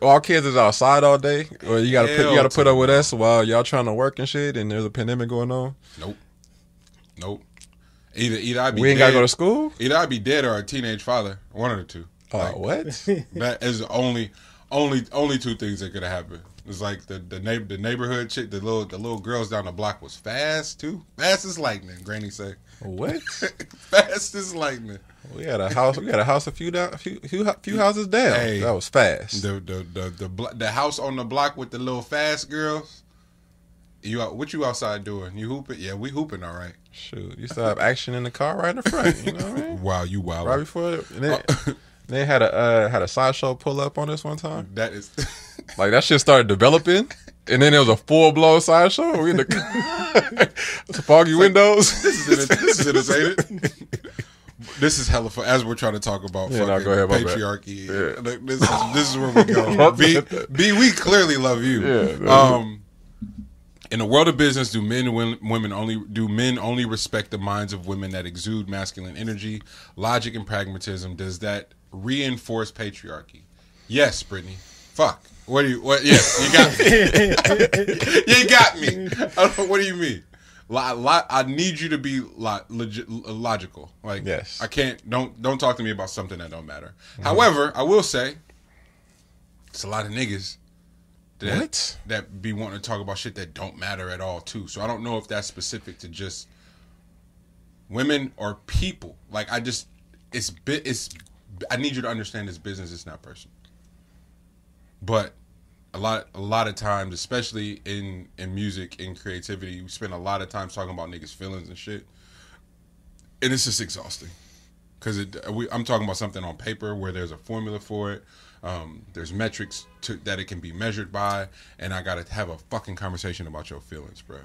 all kids is outside all day, or you gotta put up with us while y'all trying to work and shit, and there's a pandemic going on. Nope. Either I'd be we ain't dead, gotta go to school. Either I'd be dead or a teenage father. One of the two. What? That is the only two things that could have happened. It's like the neighborhood chick, the little girls down the block was fast too. Fast as lightning, Granny say. What? Fast as lightning. We had a house a few houses down. Hey, that was fast. The house on the block with the little fast girls. What you outside doing? You hooping? Yeah, we hooping, all right. Shoot, you still have action in the car right in the front. You know what I mean? Wow, you wild. Right before they had a sideshow pull up on us one time. That is like, that shit started developing, and then it was a full blown sideshow. We in the foggy windows. This is entertaining. This is hella fun. As we're trying to talk about patriarchy, this is where we go. B, we clearly love you. Yeah. In the world of business, do men only respect the minds of women that exude masculine energy, logic, and pragmatism? Does that reinforce patriarchy? Yes, Brittany. Fuck. What? Yeah, you got me. You got me. What do you mean? I need you to be logical. Like, yes. I can't. Don't talk to me about something that don't matter. Mm-hmm. However, I will say, it's a lot of niggas that be wanting to talk about shit that don't matter at all too. So I don't know if that's specific to just women or people. Like, I need you to understand this business is not personal. But a lot of times, especially in music and creativity, we spend a lot of time talking about niggas' feelings and shit, and it's just exhausting. Because I'm talking about something on paper where there's a formula for it. There's metrics that it can be measured by, and I gotta have a fucking conversation about your feelings, bro.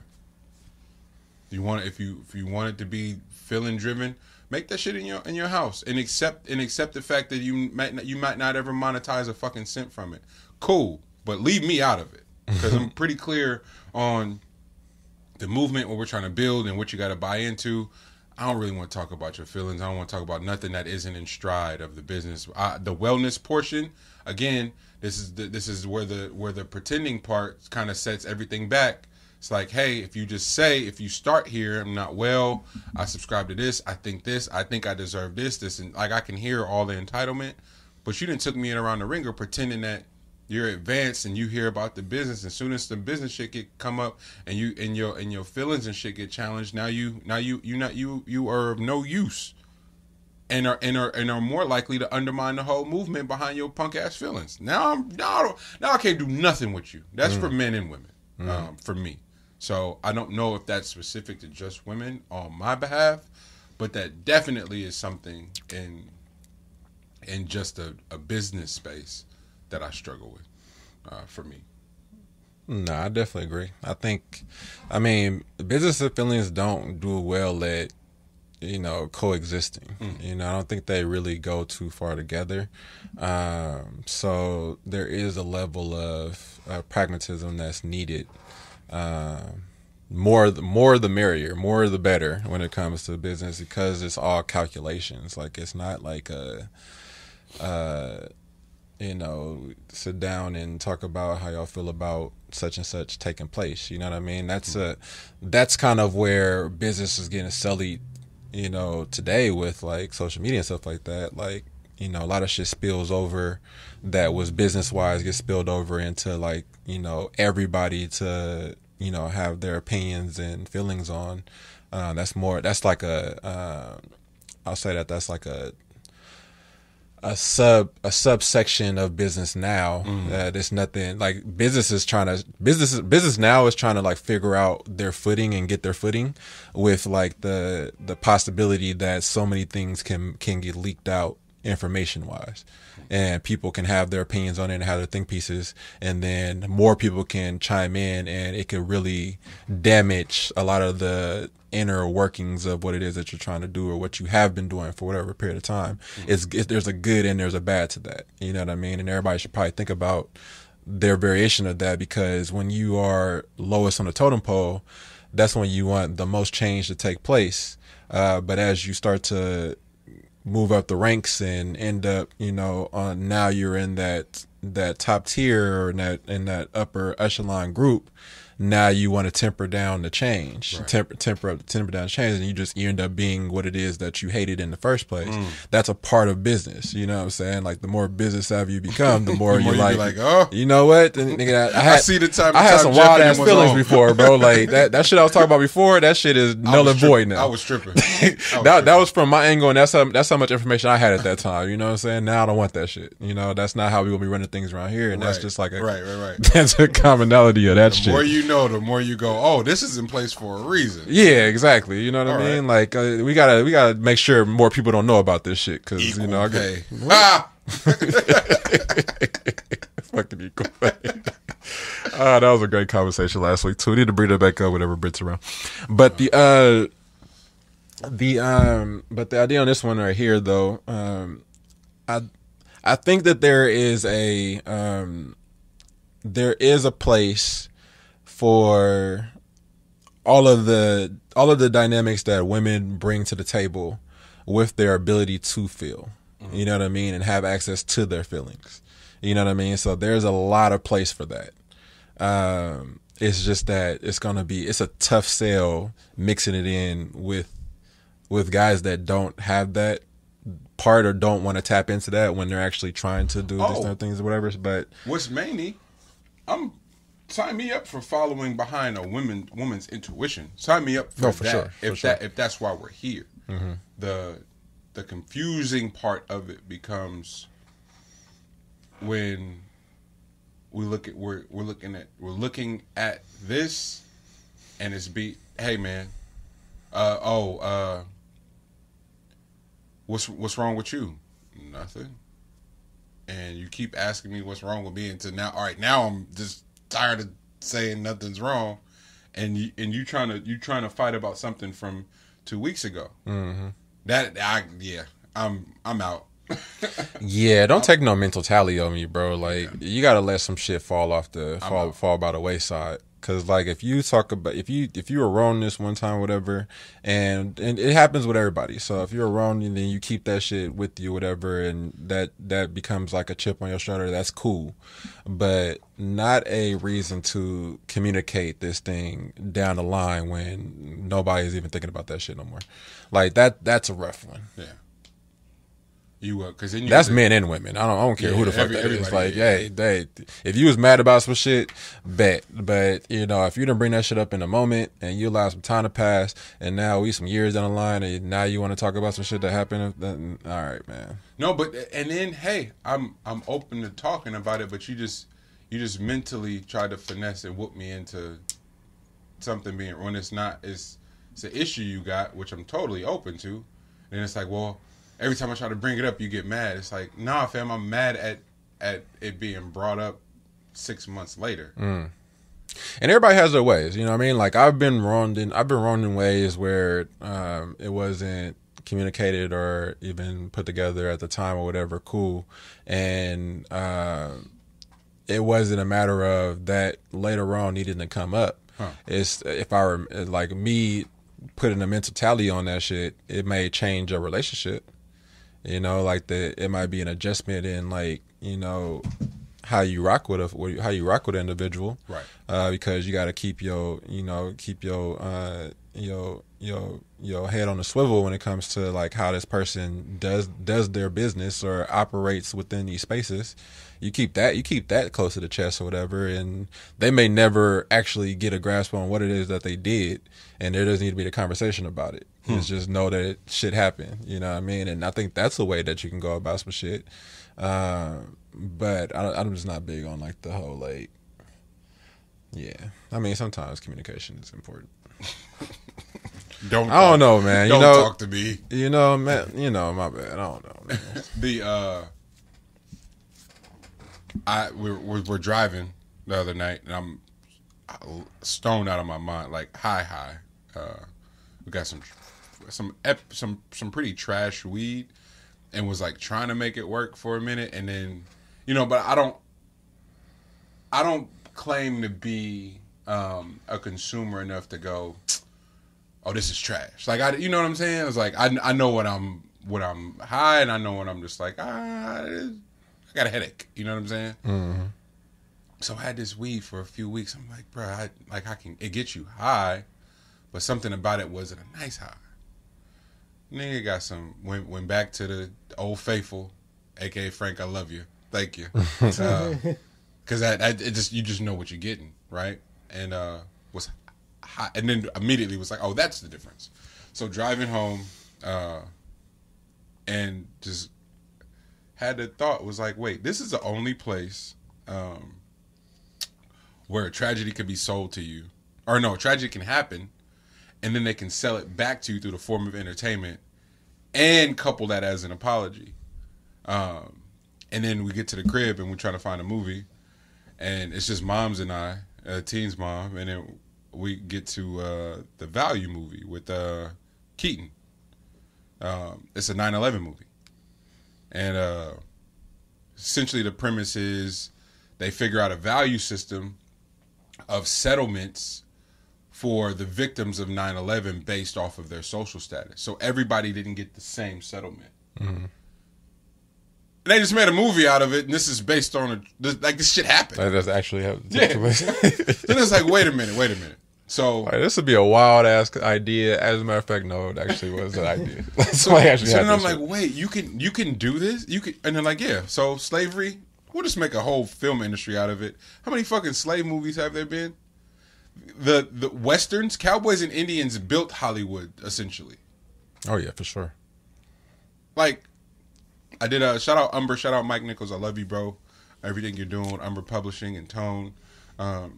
If you want it to be feeling driven, make that shit in your house, and accept the fact that you might not ever monetize a fucking cent from it. Cool, but leave me out of it, because I'm pretty clear on the movement, what we're trying to build, and what you got to buy into. I don't really want to talk about your feelings. I don't want to talk about nothing that isn't in stride of the business. The wellness portion, again, this is where the pretending part kind of sets everything back. It's like, hey, if you start here, I'm not well, I subscribe to this, I think I deserve this, and like I can hear all the entitlement, but you didn't took me in around the ringer pretending that you're advanced and you hear about the business. As soon as the business shit get come up and your feelings and shit get challenged, now you are of no use, and are more likely to undermine the whole movement behind your punk ass feelings. Now I can't do nothing with you. That's for men and women, for me. So I don't know if that's specific to just women on my behalf, but that definitely is something in just a business space that I struggle with, for me. No, I definitely agree. I mean, business and feelings don't do well at, coexisting. I don't think they really go too far together. So there is a level of pragmatism that's needed. More the merrier, more the better when it comes to business, because it's all calculations. Like, it's not like sit down and talk about how y'all feel about such and such taking place. You know what I mean? That's kind of where business is getting sullied, today with like social media and stuff like that. Like, a lot of shit spills over that was business wise gets spilled over into like, everybody to, have their opinions and feelings on. That's like I'll say that's like a subsection of business now. It's nothing like business now is trying to like figure out their footing and get their footing with like the possibility that so many things can get leaked out information wise, and people can have their opinions on it and have their think pieces, and then more people can chime in, and it could really damage a lot of the inner workings of what it is that you're trying to do or what you have been doing for whatever period of time. There's a good and there's a bad to that. You know what I mean? And everybody should probably think about their variation of that, because when you are lowest on the totem pole, that's when you want the most change to take place. But as you start to move up the ranks and end up, now you're in that top tier or in that upper echelon group. Now you want to temper down the change, right. temper down the change, and you end up being what it is that you hated in the first place. That's a part of business. You know what I'm saying? Like, the more business savvy you become, the more you're like, oh, you know what? I see the time. I had some wild ass feelings before, bro. Like that shit I was talking about before. That shit is null and void now. I was tripping. That was from my angle, and that's how much information I had at that time. You know what I'm saying? Now I don't want that shit. That's not how we will be running things around here, and that's just like right. That's a commonality of that shit. The more you know, the more you go, oh, this is in place for a reason. Yeah, exactly. You know what I mean? Like, we gotta make sure more people don't know about this shit, because I get fucking equal pay. That was a great conversation last week too. We need to bring it back up whenever Brit's around. But the idea on this one right here, though, I think that there is a place for all of the dynamics that women bring to the table with their ability to feel, you know what I mean, and have access to their feelings, you know what I mean. So there's a lot of place for that. It's just that it's a tough sell mixing it in with guys that don't have that part or don't want to tap into that when they're actually trying to do these other things or whatever. But what's mainly, sign me up for following behind a woman's intuition. Sign me up for that. Sure. If that's why we're here. The confusing part of it becomes when we're looking at this, and it's hey man, what's wrong with you? Nothing. And you keep asking me what's wrong with me until now. All right, now I'm just tired of saying nothing's wrong, and you trying to fight about something from 2 weeks ago. Mm-hmm. I'm out. Yeah, don't take no mental tally on me, bro. Like, you gotta let some shit fall by the wayside. Cause like if you talk about if you were wrong this one time, whatever, and it happens with everybody. So if you're wrong and then you keep that shit with you, whatever, and that becomes like a chip on your shoulder, that's cool, but not a reason to communicate this thing down the line when nobody's even thinking about that shit no more. Like that's a rough one. Yeah. Cause that's men and women. I don't care who the fuck that is. Like, hey, if you was mad about some shit, bet. But if you didn't bring that shit up in a moment and you allow some time to pass, and now we some years down the line, and now you want to talk about some shit that happened, then all right, man. No, but and then hey, I'm open to talking about it, but you just mentally try to finesse and whoop me into something being when it's not. It's an issue you got, which I'm totally open to, and it's like, well. Every time I try to bring it up, you get mad. It's like, nah, fam, I'm mad at it being brought up 6 months later. Mm. And everybody has their ways, you know what I mean? Like I've been wronged in ways where it wasn't communicated or even put together at the time or whatever. Cool, and it wasn't a matter of that later on needing to come up. Huh. It's if I were like me putting a mental tally on that shit, it may change a relationship. Like it might be an adjustment in like, how you rock with an individual, right? Because you got to keep your head on the swivel when it comes to like how this person does their business or operates within these spaces. You keep that close to the chest or whatever, and they may never actually get a grasp on what it is that they did, and there doesn't need to be a conversation about it. It's just know that shit happened, you know what I mean? And I think that's a way that you can go about some shit. But I'm just not big on like the whole like, yeah. I mean, sometimes communication is important. I don't know, man. Don't talk to me. Man. My bad. I don't know, man. We're driving the other night, and I'm stoned out of my mind, like high. We got some pretty trash weed, and was like trying to make it work for a minute, and then but I don't claim to be a consumer enough to go, oh, this is trash. Like you know what I'm saying? It's like I know when I'm high, and I know when I'm just like I got a headache. You know what I'm saying? Mm-hmm. So I had this weed for a few weeks. I'm like, bro, it gets you high, but something about it wasn't a nice high. Nigga got went back to the old faithful, aka Frank, I love you, thank you, because you just know what you're getting, right? And was high, and then immediately was like, oh, that's the difference. So driving home, and just had the thought, was like, wait, this is the only place where a tragedy could be sold to you, or no, a tragedy can happen, and then they can sell it back to you through the form of entertainment and couple that as an apology. And then we get to the crib and we're trying to find a movie, and it's just moms and I, teen's mom, and then we get to the Value movie with Keaton. It's a 9/11 movie. And essentially the premise is they figure out a value system of settlements for the victims of 9/11 based off of their social status. So everybody didn't get the same settlement. Mm-hmm. And they just made a movie out of it, and this is based on this shit happened. That does actually happen. Yeah. Then it's like, wait a minute. So like, this would be a wild ass idea. As a matter of fact, no, it actually was an idea. So then I'm like, wait, you can do this? And they're like, yeah. So slavery, we'll just make a whole film industry out of it. How many fucking slave movies have there been? The Westerns, Cowboys and Indians built Hollywood, essentially. Oh, yeah, for sure. Like, I did a shout out Umber, shout out Mike Nichols. I love you, bro. everything you're doing with Umber Publishing and Tone. I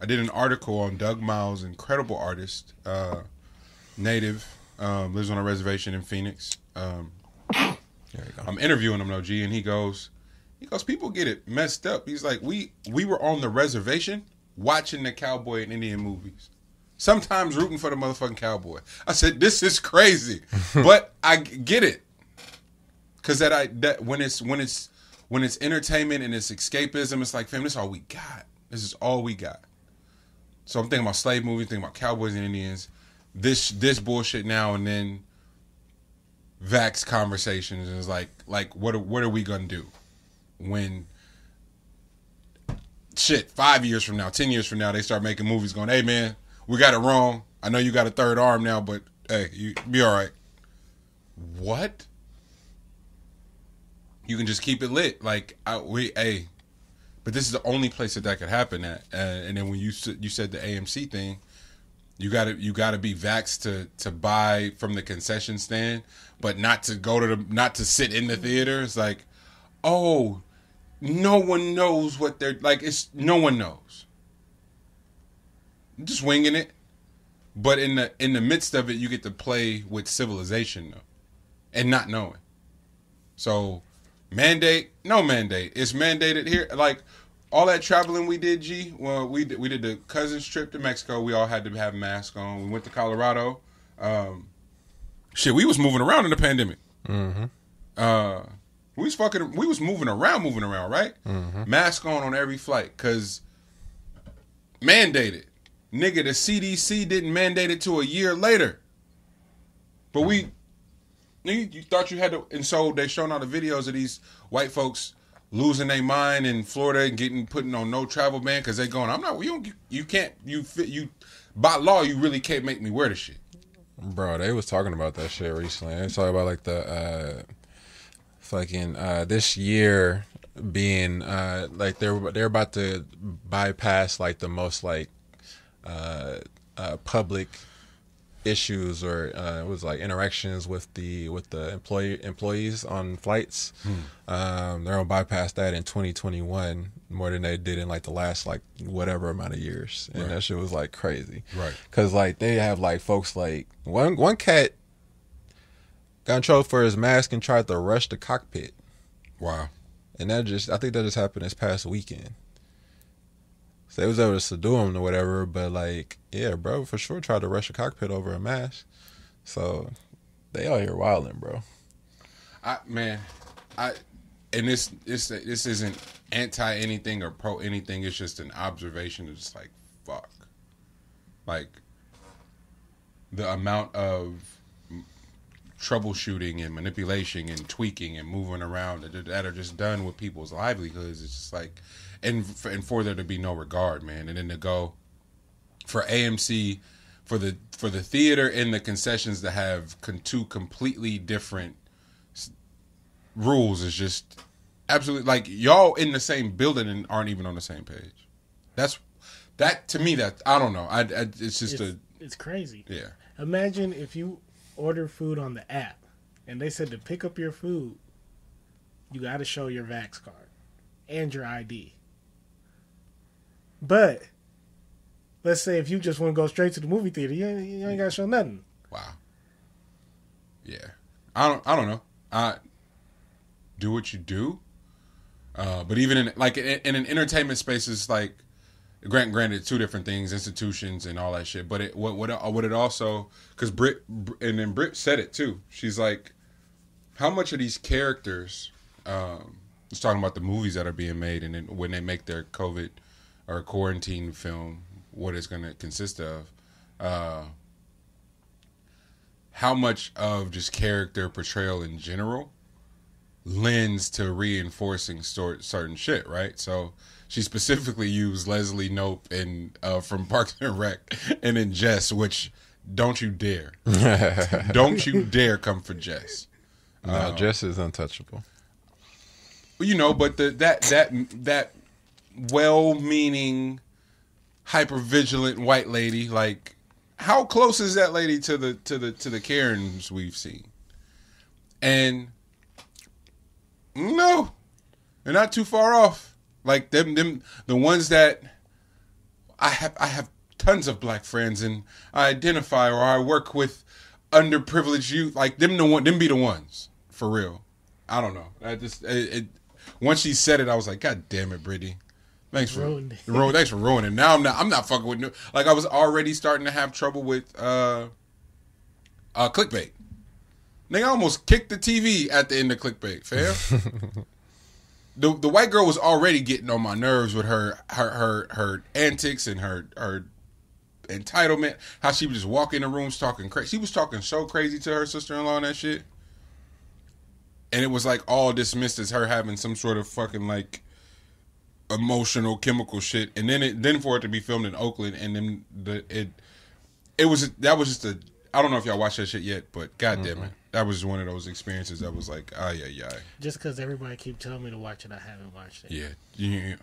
did an article on Doug Miles, incredible artist, native, lives on a reservation in Phoenix. There you go. I'm interviewing him though, G, and he goes, people get it messed up. He's like, we were on the reservation watching the cowboy and Indian movies, sometimes rooting for the motherfucking cowboy. I said, this is crazy, but I get it, because that when it's entertainment and it's escapism, it's like, fam, this is all we got. This is all we got. So I'm thinking about slave movies, thinking about cowboys and Indians, this bullshit now, and then vax conversations. And it's like what are we gonna do when 5 years from now, 10 years from now, they start making movies going, hey man, we got it wrong. I know you got a third arm now, but hey, you be all right. What? You can just keep it lit, but this is the only place that could happen at. And then when you said the AMC thing, you got to be vaxxed to buy from the concession stand, but not to sit in the theater. It's like, oh, no one knows what they're like. No one knows. I'm just winging it. But in the midst of it, you get to play with civilization though, and not knowing. So. Mandate? No mandate. It's mandated here. Like, all that traveling we did, G. Well, we did the cousins trip to Mexico. We all had to have masks on. We went to Colorado. We was moving around in the pandemic. Mm-hmm. We was moving around, right? Mm-hmm. Mask on every flight, because mandated. Nigga, the CDC didn't mandate it till a year later. But you thought you had to, and so they showing all the videos of these white folks losing their mind in Florida and putting on no travel ban because they going, by law you really can't make me wear the shit. Bro, they was talking about that shit recently. They was talking about like the this year being like they're about to bypass like the most like public issues or it was like interactions with the employees on flights. They're gonna bypass that in 2021 more than they did in like the last like whatever amount of years, and that shit was like crazy, right? Because like they have like folks like one cat got in trouble for his mask and tried to rush the cockpit. Wow. And I think that just happened this past weekend. So they was able to subdue him or whatever, but like, yeah, bro, for sure tried to rush a cockpit over a mask. So they out here wilding, bro. And this isn't anti anything or pro anything. It's just an observation of just like, fuck. Like the amount of troubleshooting and manipulation and tweaking and moving around that are just done with people's livelihoods. It's just like, and for there to be no regard, man. And then to go for AMC, for the theater and the concessions to have two completely different rules is just absolutely, like, y'all in the same building and aren't even on the same page. That to me, that I don't know. It's crazy. Yeah. Imagine if you order food on the app and they said to pick up your food, you got to show your Vax card and your ID. But let's say if you just want to go straight to the movie theater, you ain't got to show nothing. Wow. Yeah. I don't know. Do what you do. But even in an entertainment space, is like, granted, two different things, institutions and all that shit. But what it also, because Britt said it too. She's like, how much of these characters, was talking about the movies that are being made, and then when they make their COVID or quarantine film, what it's going to consist of, how much of just character portrayal in general lends to reinforcing certain shit, right? So she specifically used Leslie Knope from Parks and Rec and in Jess, which don't you dare. Don't you dare come for Jess. No, Jess is untouchable. But that well-meaning, hyper-vigilant white lady, like, how close is that lady to the Karens we've seen? And no, they're not too far off. Like them the ones that I have tons of black friends and I identify or I work with underprivileged youth. Like them be the ones for real. I don't know. I just once she said it, I was like, God damn it, Brittany. Thanks for ruining it. Now I'm not fucking with new. Like I was already starting to have trouble with clickbait. Nigga, I almost kicked the TV at the end of clickbait, fam. The white girl was already getting on my nerves with her antics and her entitlement. How she would just walk in the rooms talking crazy. She was talking so crazy to her sister-in-law and that shit. And it was like all dismissed as her having some sort of fucking like emotional chemical shit. And then for it to be filmed in Oakland, and then that was just a. I don't know if y'all watched that shit yet, but goddamn it, that was one of those experiences that was like, yeah. Just because everybody keep telling me to watch it, I haven't watched it. Yeah.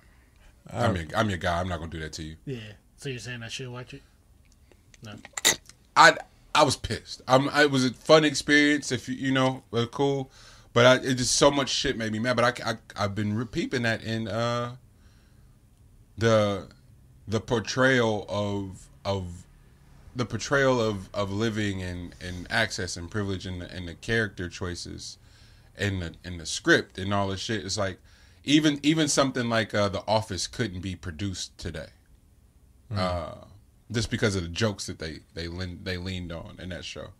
I'm your guy. I'm not gonna do that to you. Yeah. So you're saying I should watch it? No. I was pissed. It was a fun experience. If you know, cool. But it just so much shit made me mad. But I've been repeating that in the portrayal of living and access and privilege and the character choices and the script and all this shit. It's like even something like The Office couldn't be produced today, just because of the jokes that they leaned on in that show.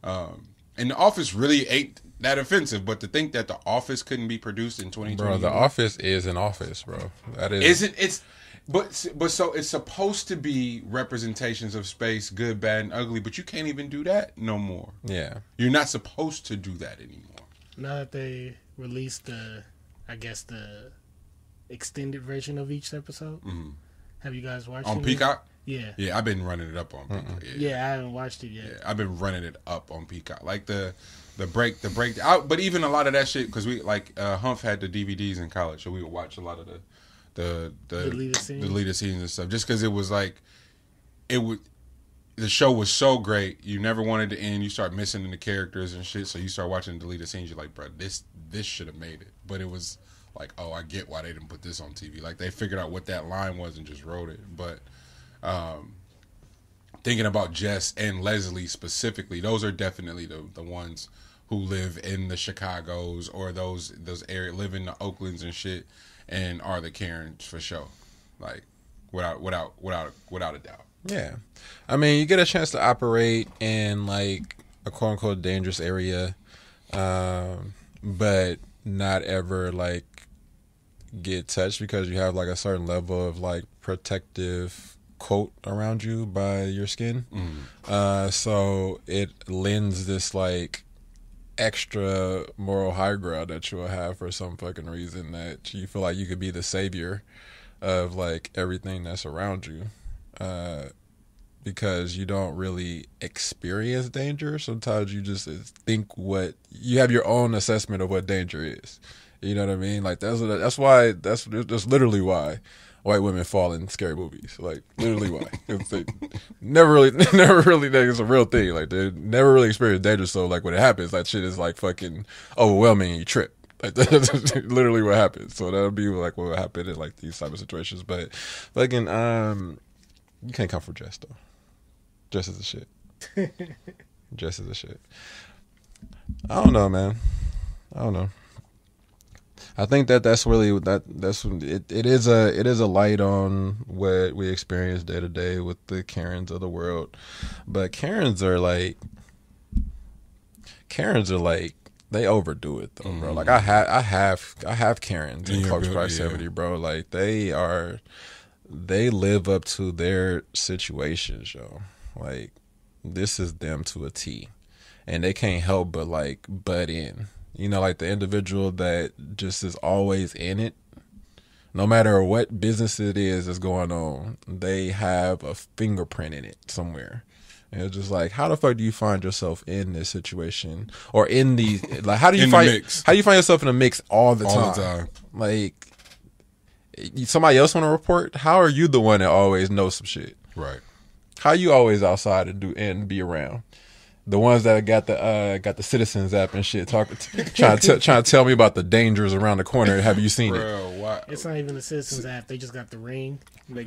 And The Office really ain't that offensive, but to think that The Office couldn't be produced in 2020, bro, The Office is an office, bro. That is. But so it's supposed to be representations of space, good, bad, and ugly, but you can't even do that no more. Yeah, you're not supposed to do that anymore. Now that they released the extended version of each episode, have you guys watched it on Peacock? Yeah, I've been running it up on Peacock. Yeah, I haven't watched it yet. Yeah, I've been running it up on Peacock, like the break. But even a lot of that shit, because we Humph had the DVDs in college, so we would watch a lot of the deleted scenes and stuff, just because it was like the show was so great, you never wanted to end. You start missing the characters and shit, so you start watching deleted scenes. You're like, bro, this should have made it, but it was like, oh, I get why they didn't put this on TV. Like they figured out what that line was and just wrote it. But thinking about Jess and Leslie specifically, those are definitely the ones who live in the Chicagos or those areas, live in the Oaklands and shit, and are the Karens for sure, like without a doubt. Yeah, I mean, you get a chance to operate in like a quote unquote dangerous area, but not ever like get touched because you have like a certain level of like protective coat around you by your skin. So it lends this like extra moral high ground that you'll have for some fucking reason, that you feel like you could be the savior of like everything that's around you, because you don't really experience danger. Sometimes you just think what you have your own assessment of what danger is. You know what I mean? Like that's literally why white women fall in scary movies. Like literally why. They never really think it's a real thing. Like they never really experience danger. So like when it happens, like shit is like fucking overwhelming and you trip. Like that's literally what happens. So that'll be like what would happen in like these type of situations. But fucking you can't come for Jess though. Jess is the shit. Jess is the shit. I don't know, man. I don't know. I think that's really it is a light on what we experience day to day with the Karens of the world, but Karens are like they overdo it though, bro. Like I have Karens in close proximity, bro. Like they live up to their situations, yo. Like this is them to a T, and they can't help but like butt in. You know, like the individual that just is always in it, no matter what business it is that's going on, they have a fingerprint in it somewhere. And it's just like, how the fuck do you find yourself in this situation or in the like? How do you find yourself in a mix all the time? Like, somebody else want to report? How are you the one that always knows some shit? Right. How you always outside and be around? The ones that got the Citizens app and shit, trying to tell me about the dangers around the corner. Have you seen it? Bro, why? It's not even the Citizens app. They just got the ring. Right.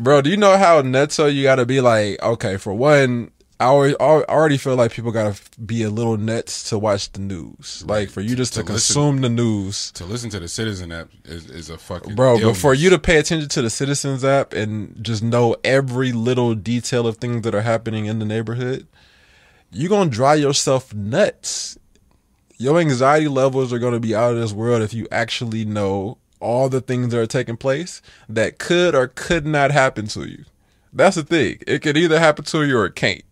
Bro, do you know how nutso you got to be? Like, okay, for one, I already feel like people got to be a little nuts to watch the news. Like, for you just to consume the news. To listen to the Citizen app is a fucking Bro, illness. but for you to pay attention to the Citizens app and just know every little detail of things that are happening in the neighborhood, you're going to drive yourself nuts. Your anxiety levels are going to be out of this world if you actually know all the things that are taking place that could or could not happen to you. That's the thing. It could either happen to you or it can't.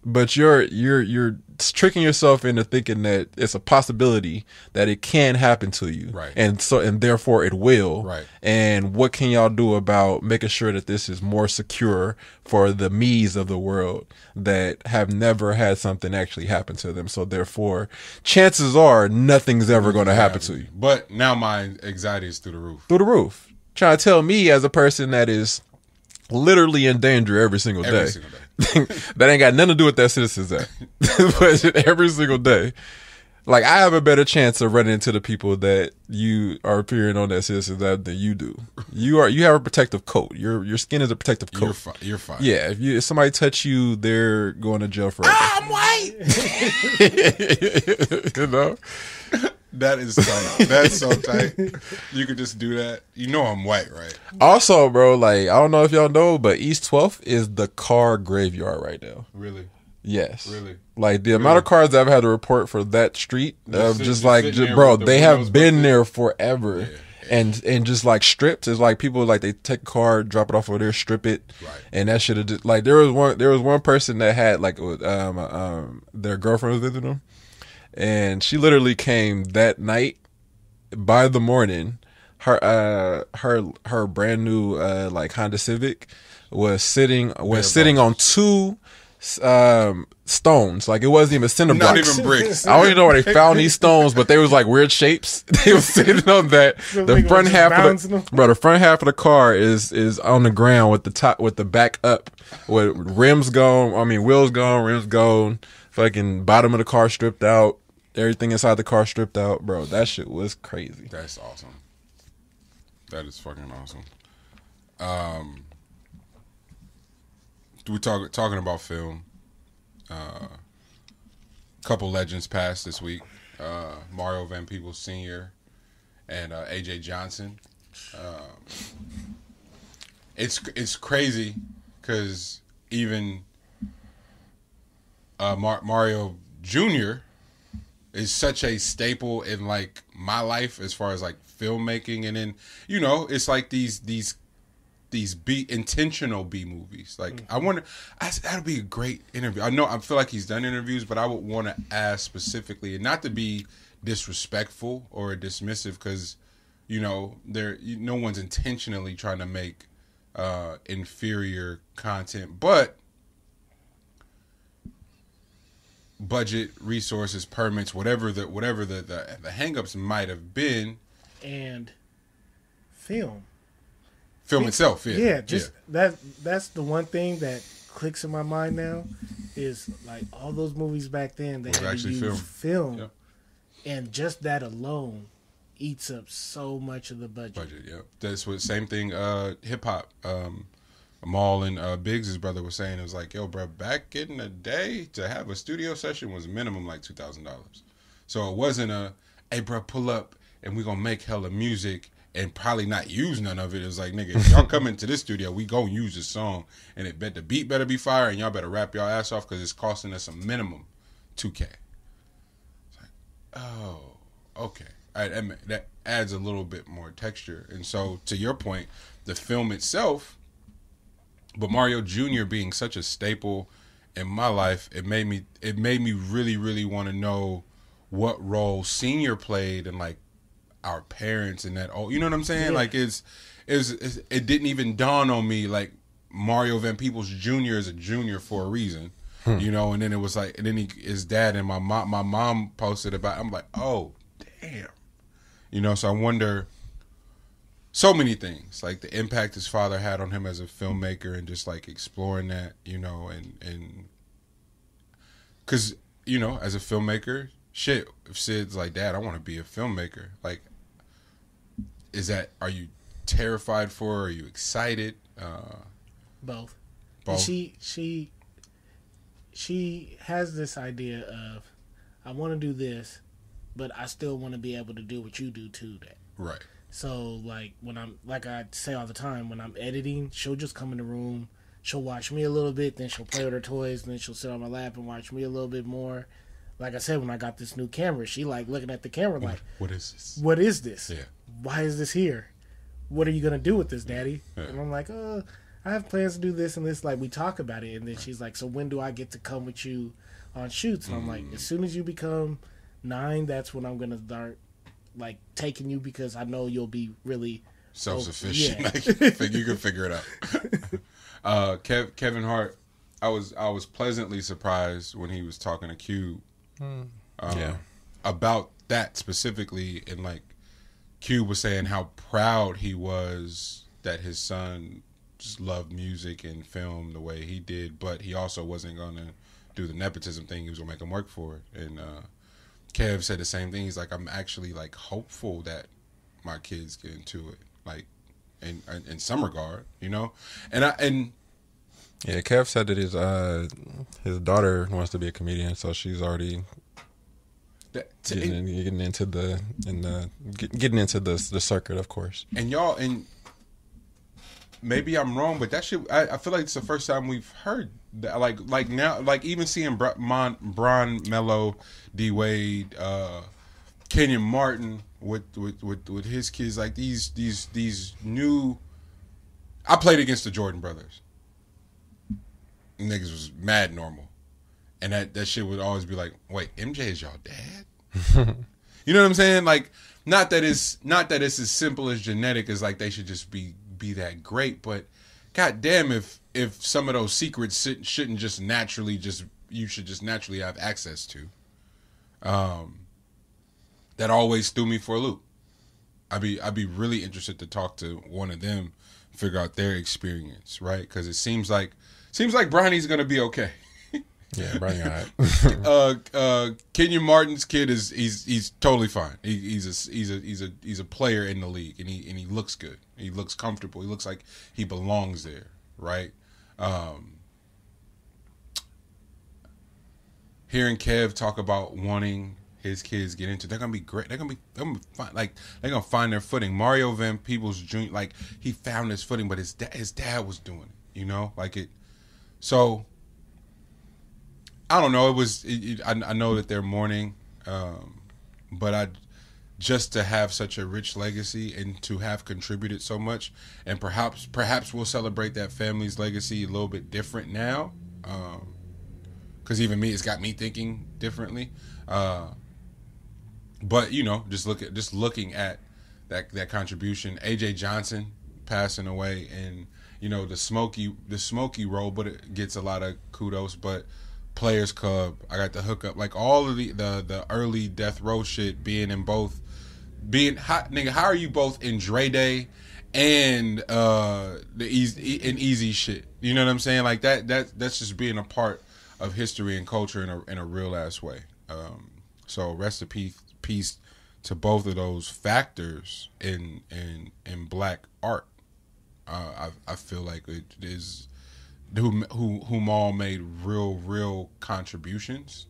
But you're tricking yourself into thinking that it's a possibility that it can happen to you, right? And therefore it will, right? And what can y'all do about making sure that this is more secure for the me's of the world that have never had something actually happen to them? So therefore, chances are nothing's ever going to happen to you. But now my anxiety is through the roof. Through the roof. Trying to tell me as a person that is literally in danger every single day. That ain't got nothing to do with that Citizens Act. But every single day. Like, I have a better chance of running into the people that you are appearing on that Citizens Act than you do. You have a protective coat. Your skin is a protective coat. You're fine. Yeah, if somebody touch you, they're going to jail forever. I'm white. You know? That is tight. That's so tight. You could just do that. You know I'm white, right? Also, bro, like, I don't know if y'all know, but East 12th is the car graveyard right now. Really? Yes. Really? Like, the amount of cars that I've had to report for that street, bro, they have been there forever. Yeah. And just like stripped. It's like people, like, they take a car, drop it off over there, strip it. Right. And that should have just, like, there was one person that had, like, their girlfriend was visiting them. And she literally came that night. By the morning, her brand new like Honda Civic was sitting on two stones. Like, it wasn't even cinder blocks. Not even bricks. I don't even know where they found these stones, but they was like weird shapes. They were sitting on that. The front half of the car is on the ground with the back up, with wheels gone, rims gone, fucking bottom of the car stripped out. Everything inside the car stripped out, bro. That shit was crazy. That's awesome. That is fucking awesome. We talking about film. Couple legends passed this week. Mario Van Peebles Sr. and AJ Johnson. It's crazy because even Mario Jr. is such a staple in, like, my life as far as, like, filmmaking, and then, you know, it's like these intentional B movies. Like, I wonder, that'd be a great interview. I feel like he's done interviews, but I would want to ask specifically, and not to be disrespectful or dismissive, because, you know, no one's intentionally trying to make inferior content, but budget, resources, permits, whatever the hangups might have been, and film itself, that's the one thing that clicks in my mind now, is like all those movies back then, they had to use film. Yep. And just that alone eats up so much of the budget. Yeah, that's what. Same thing. Hip hop. Maul and Biggs' brother was saying, it was like, yo, bro, back in the day, to have a studio session was minimum like $2,000. So it wasn't hey, bro, pull up and we gonna make hella music and probably not use none of it. It was like, nigga, if y'all come into this studio, we gonna use this song, and the beat better be fire, and y'all better rap y'all ass off, because it's costing us a minimum $2K. It's like, oh, okay. That adds a little bit more texture. And so, to your point, the film itself. But Mario Jr. being such a staple in my life, it made me really, really want to know what role Senior played in, like, our parents and that. Oh, you know what I'm saying? Yeah. Like, it didn't even dawn on me, like, Mario Van Peebles Jr. is a junior for a reason, you know. And then it was like, and then his dad and my mom posted about. I'm like, oh, damn, you know. So I wonder. so many things, like the impact his father had on him as a filmmaker, and just like exploring that, you know, and because, you know, as a filmmaker, shit, if Sid's like, Dad, I want to be a filmmaker, like, are you terrified for her? Are you excited? Both. Both. She has this idea of, I want to do this, but I still want to be able to do what you do too. That Right. So like when I'm, like I say all the time, when I'm editing, she'll just come in the room, she'll watch me a little bit, then she'll play with her toys, and then she'll sit on my lap and watch me a little bit more. Like I said, when I got this new camera, she like looking at the camera like, what is this? What is this? Yeah. Why is this here? What are you gonna do with this, Daddy? Yeah. And I'm like, I have plans to do this and this. Like, we talk about it, and then she's like, so when do I get to come with you on shoots? And I'm like, as soon as you become 9, that's when I'm gonna start like taking you, because I know you'll be really self-sufficient. Yeah. Like, you can figure it out. Kevin Hart, I was pleasantly surprised when he was talking to Cube about that specifically, and like Cube was saying how proud he was that his son just loved music and film the way he did, but he also wasn't gonna do the nepotism thing. He was gonna make him work for it. And Kev said the same thing. He's like, I'm actually like hopeful that my kids get into it, like in some regard, you know. And yeah, Kev said that his daughter wants to be a comedian, so she's already getting into the circuit, of course. And y'all, and maybe I'm wrong, but that shit, I feel like it's the first time we've heard that. Like now, like even seeing Bron Mello, D Wade, Kenyon Martin with his kids, like these new. I played against the Jordan brothers. Niggas was mad normal, and that shit would always be like, wait, MJ is y'all dad? You know what I'm saying? Like, not that it's as simple as genetic as like they should just be that great, but goddamn, if some of those secrets shouldn't just naturally you should just naturally have access to. That always threw me for a loop. I'd be really interested to talk to one of them, figure out their experience, right? Because it seems like Bronny's gonna be okay. Yeah, Bronny, all right. Kenyon Martin's kid he's totally fine. He's a player in the league, and he looks good. He looks comfortable. He looks like he belongs there, right? Hearing Kev talk about wanting his kids get into, they're gonna be great. They're gonna be fine. Like, they're gonna find their footing. Mario Van Peebles Jr., like, he found his footing, but his dad was doing it, you know, like it. So I don't know. I know that they're mourning, but just to have such a rich legacy and to have contributed so much, and perhaps we'll celebrate that family's legacy a little bit different now, because even me, it's got me thinking differently. But you know, just looking at that contribution, AJ Johnson passing away, and you know the Smokey role, but it gets a lot of kudos, but. Players Club, I got the hookup, like all of the early Death Row shit, being hot, nigga. How are you both in Dre Day and the easy shit? You know what I'm saying? Like that's just being a part of history and culture in a real ass way. So rest in peace to both of those factors in black art. I feel like it is. Whom all made real contributions.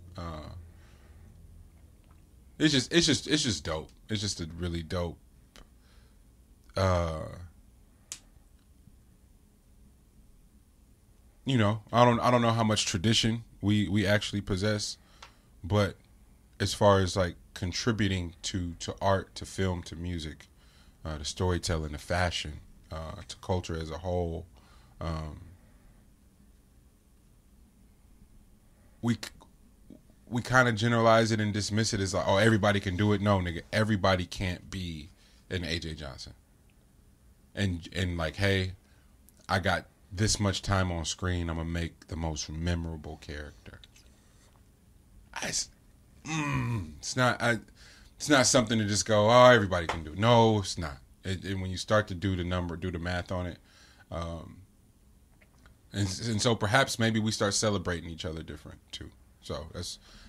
It's just dope. It's just a really dope. You know, I don't know how much tradition we actually possess, but as far as like contributing to art, to film, to music, to storytelling, to fashion, to culture as a whole. We kind of generalize it and dismiss it as like, oh, everybody can do it. No, nigga, everybody can't be an AJ Johnson. And like, hey, I got this much time on screen. I'm gonna make the most memorable character. It's not something to just go, oh, everybody can do it. No, it's not. And when you start to do the math on it, and so perhaps maybe we start celebrating each other different too. So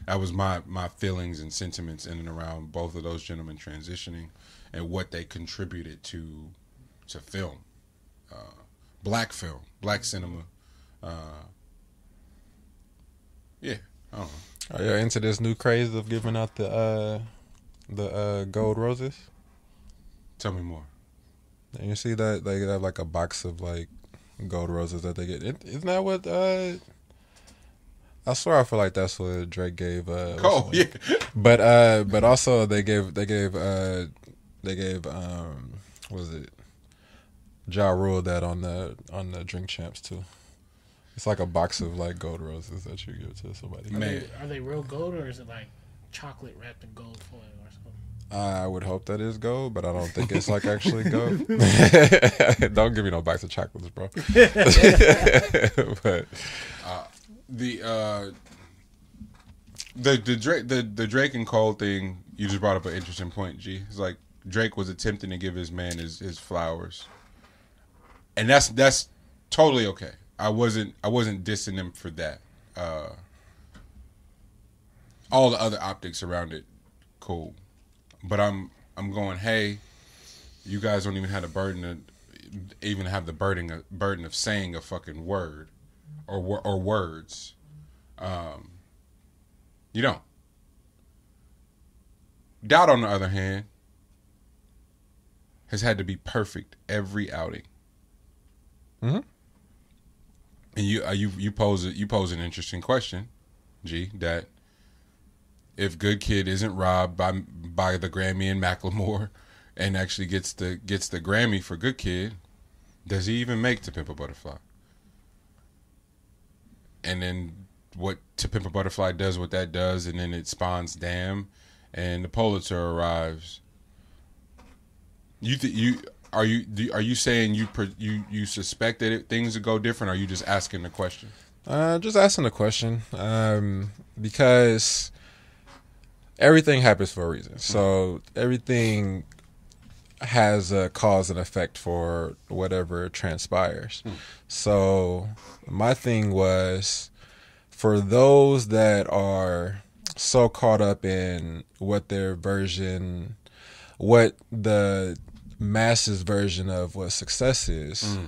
that was my feelings and sentiments in and around both of those gentlemen transitioning and what they contributed to film, black film, black cinema. Yeah, I don't know. Are you into this new craze of giving out the gold roses? Tell me more. And you see that they have like a box of like gold roses that they get. Isn't that what? I swear I feel like that's what Drake gave. Oh yeah, but also they gave what was it? Ja Rule that on the Drink Champs too. It's like a box of like gold roses that you give to somebody. Are they real gold or is it like chocolate wrapped in gold foil or something? I would hope that is gold, but I don't think it's like actually gold. Don't give me no box of chocolates, bro. But the Drake and Cole thing, you just brought up an interesting point, G. It's like Drake was attempting to give his man his flowers, and that's totally okay. I wasn't dissing him for that. All the other optics around it, cool. But I'm going, hey, you guys don't even have the burden of saying a fucking word or words. You don't. Doubt, on the other hand, has had to be perfect every outing. Mm-hmm. And you pose an interesting question, G, that if Good Kid isn't robbed by the Grammy and Macklemore and actually gets the Grammy for Good Kid, does he even make To Pimp a Butterfly? And then what To Pimp a Butterfly does what that does, and then it spawns Damn, and the Pulitzer arrives. Are you saying you suspect that things would go different? Or are you just asking the question? Just asking the question, because everything happens for a reason. So everything has a cause and effect for whatever transpires. So my thing was, for those that are so caught up in what the masses version of what success is,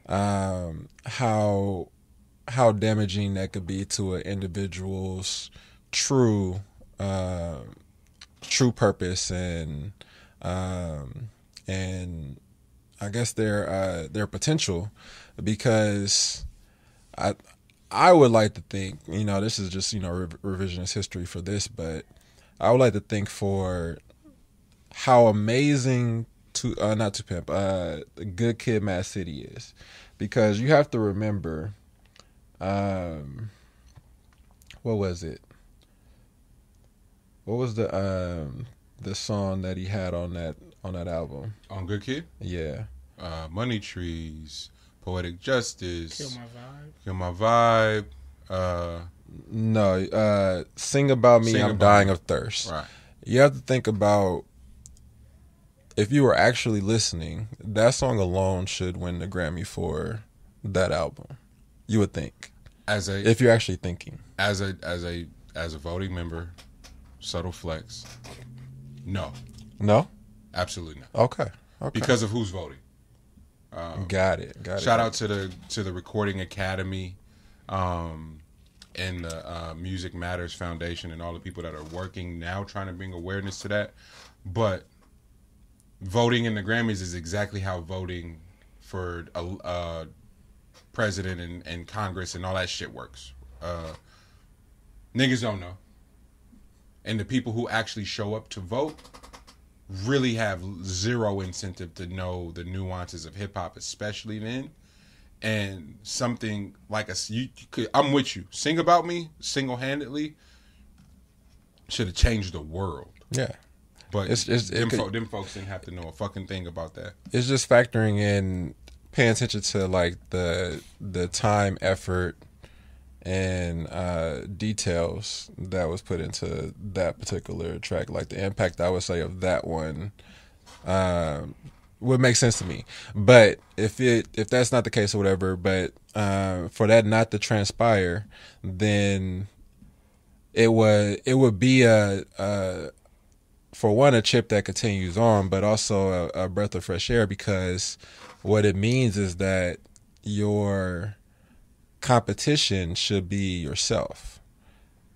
how damaging that could be to an individual's true purpose and I guess their potential, because I would like to think, this is just revisionist history for this, but I would like to think for how amazing not To Pimp, Good Kid, Mad City is, because you have to remember, what was it? What was the song that he had on that album? On Good Kid? Yeah. Money Trees, Poetic Justice, Kill My Vibe. No, Sing About Me, I'm Dying of Thirst. Right. You have to think about, if you were actually listening, that song alone should win the Grammy for that album. You would think, if you're actually thinking, as a voting member, subtle flex. No, absolutely not. Okay. Because of who's voting. Got it. Shout out to the Recording Academy, and the Music Matters Foundation, and all the people that are working now trying to bring awareness to that. But voting in the Grammys is exactly how voting for a president and Congress and all that shit works. Niggas don't know. And the people who actually show up to vote really have zero incentive to know the nuances of hip-hop, especially then. And something like I'm with you. Sing About Me, single-handedly, should have changed the world. Yeah. But them folks didn't have to know a fucking thing about that. It's just factoring in, paying attention to like the time, effort, and details that was put into that particular track. Like the impact, I would say, of that one would make sense to me. But if that's not the case or whatever, but for that not to transpire, then it would be for one, a chip that continues on, but also a breath of fresh air, because what it means is that your competition should be yourself.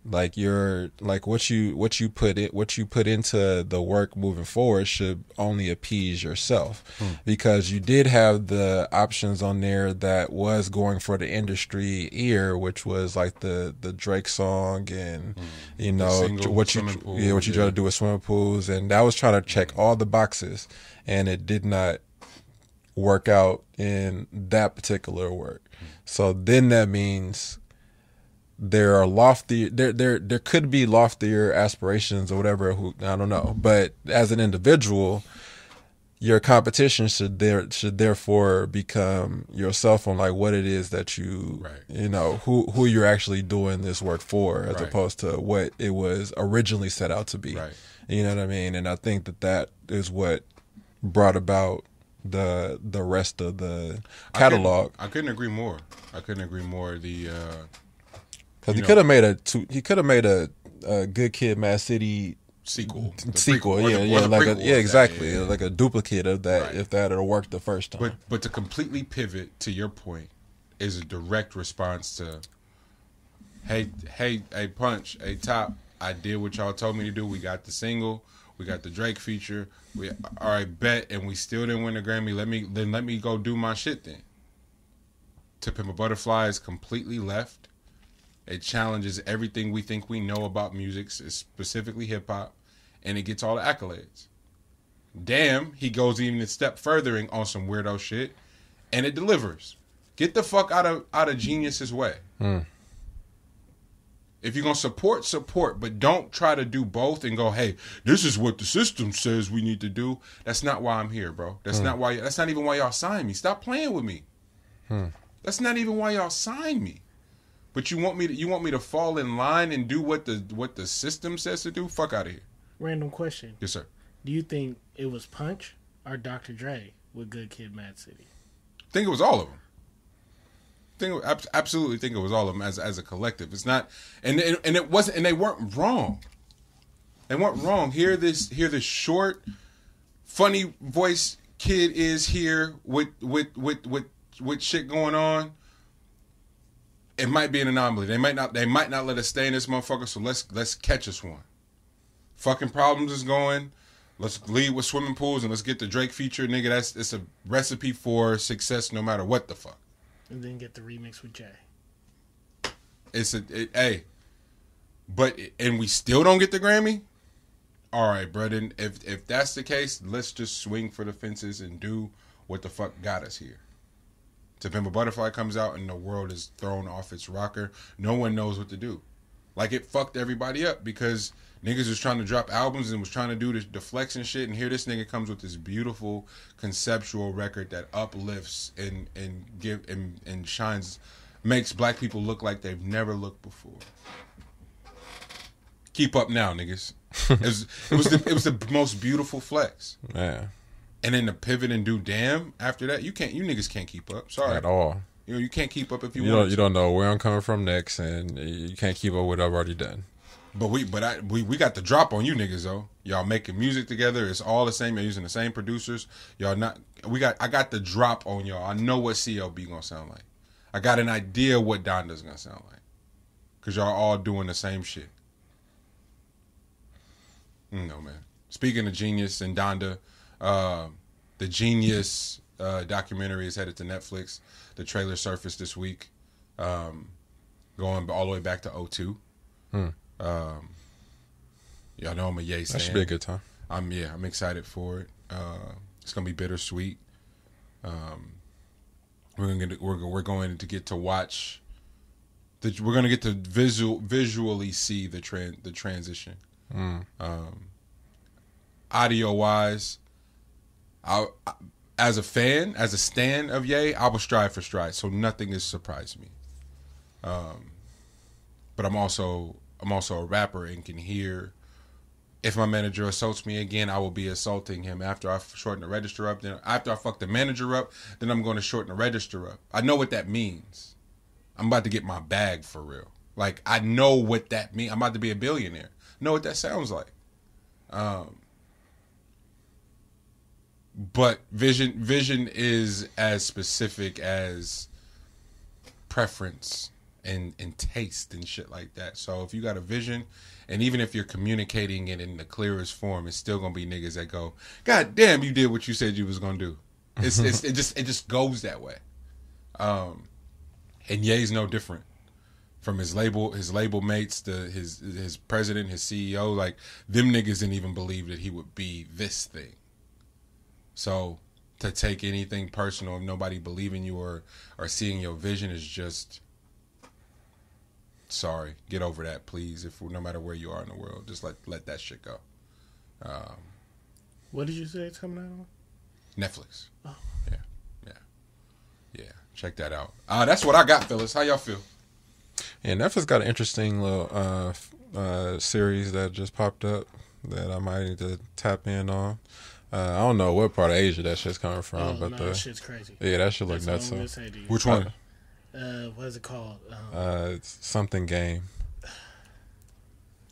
Like what you put into the work moving forward should only appease yourself, because you did have the options on there that was going for the industry ear, which was like the Drake song and you know what you try to do with swimming pools, and that was trying to check all the boxes, and it did not work out in that particular work. So then that means there are there could be loftier aspirations or whatever, I don't know, but as an individual, your competition should therefore become yourself on like what it is that you you know, who you're actually doing this work for, as opposed to what it was originally set out to be. You know what I mean? And I think that is what brought about the rest of the catalog. I couldn't agree more. Because he could have made a Good Kid, Mad City sequel, exactly, like a duplicate of that, if that had worked the first time. But to completely pivot to your point is a direct response to, hey, Punch, hey, Top, I did what y'all told me to do. We got the single, we got the Drake feature. All right, bet, and we still didn't win the Grammy. Let me go do my shit then. To Pimp a Butterfly is completely left. It challenges everything we think we know about music, specifically hip-hop, and it gets all the accolades. Damn, he goes even a step further on some weirdo shit, and it delivers. Get the fuck out of Genius's way. If you're going to support, but don't try to do both and go, hey, this is what the system says we need to do. That's not why I'm here, bro. That's not even why y'all signed me. Stop playing with me. That's not even why y'all signed me. But you want me to fall in line and do what the system says to do? Fuck out of here. Random question. Yes, sir. Do you think it was Punch or Dr. Dre with Good Kid, Mad City? I think it was all of them. Absolutely think it was all of them as a collective. It's not, and it wasn't, and they weren't wrong. They weren't wrong. Here this short, funny voice kid is here with shit going on. It might be an anomaly. They might not let us stay in this motherfucker, so let's catch us one. Fucking Problems is going. Let's lead with Swimming Pools and let's get the Drake feature, nigga. It's a recipe for success no matter what the fuck. And then get the remix with Jay. And we still don't get the Grammy? All right, bro. Then if that's the case, let's just swing for the fences and do what the fuck got us here. To Pimp a Butterfly comes out and the world is thrown off its rocker. No one knows what to do. Like, it fucked everybody up because niggas was trying to drop albums and was trying to do the flex and shit, and here this nigga comes with this beautiful conceptual record that uplifts and shines, makes black people look like they've never looked before. Keep up now, niggas. It was the most beautiful flex. Yeah. And then to pivot and do damn after that, you niggas can't keep up. Sorry. At all. You know, you can't keep up if you want to. You don't know where I'm coming from next, and you can't keep up with what I've already done. But we got the drop on you niggas though. Y'all making music together. It's all the same. You're using the same producers. Y'all not. I got the drop on y'all. I know what CLB gonna sound like. I got an idea what Donda's gonna sound like. Cause y'all all doing the same shit. No man. Speaking of Genius and Donda. The Genius documentary is headed to Netflix. The trailer surfaced this week, going all the way back to 2002. Y'all know I'm a Ye stan. That should be a good time. I'm excited for it. It's gonna be bittersweet. We're going to get to watch. We're gonna get to visually see the transition. Audio wise. As a fan, as a stan of Ye, I will strive for stride, so nothing has surprised me. But I'm also a rapper and can hear if my manager assaults me again, I will be assaulting him after I shorten the register up. Then after I fuck the manager up, then I'm going to shorten the register up. I know what that means. I'm about to get my bag for real. Like, I know what that means. I'm about to be a billionaire. Know what that sounds like. But vision is as specific as preference and taste and shit like that. So if you got a vision, and even if you're communicating it in the clearest form, it's still gonna be niggas that go, God damn, you did what you said you was gonna do. It just goes that way. And Ye's no different. From his label mates to his president, his CEO, like them niggas didn't even believe that he would be this thing. So to take anything personal, if nobody believing you or seeing your vision is just, sorry, get over that, please. If no matter where you are in the world, just let that shit go. What did you say it's coming out on? Netflix. Oh. Yeah. Check that out. That's what I got, fellas. How y'all feel? Yeah, Netflix got an interesting little series that just popped up that I might need to tap in on. I don't know what part of Asia that shit's coming from, but that shit's crazy. Yeah, that shit look nuts. Which one? What is it called? It's something game.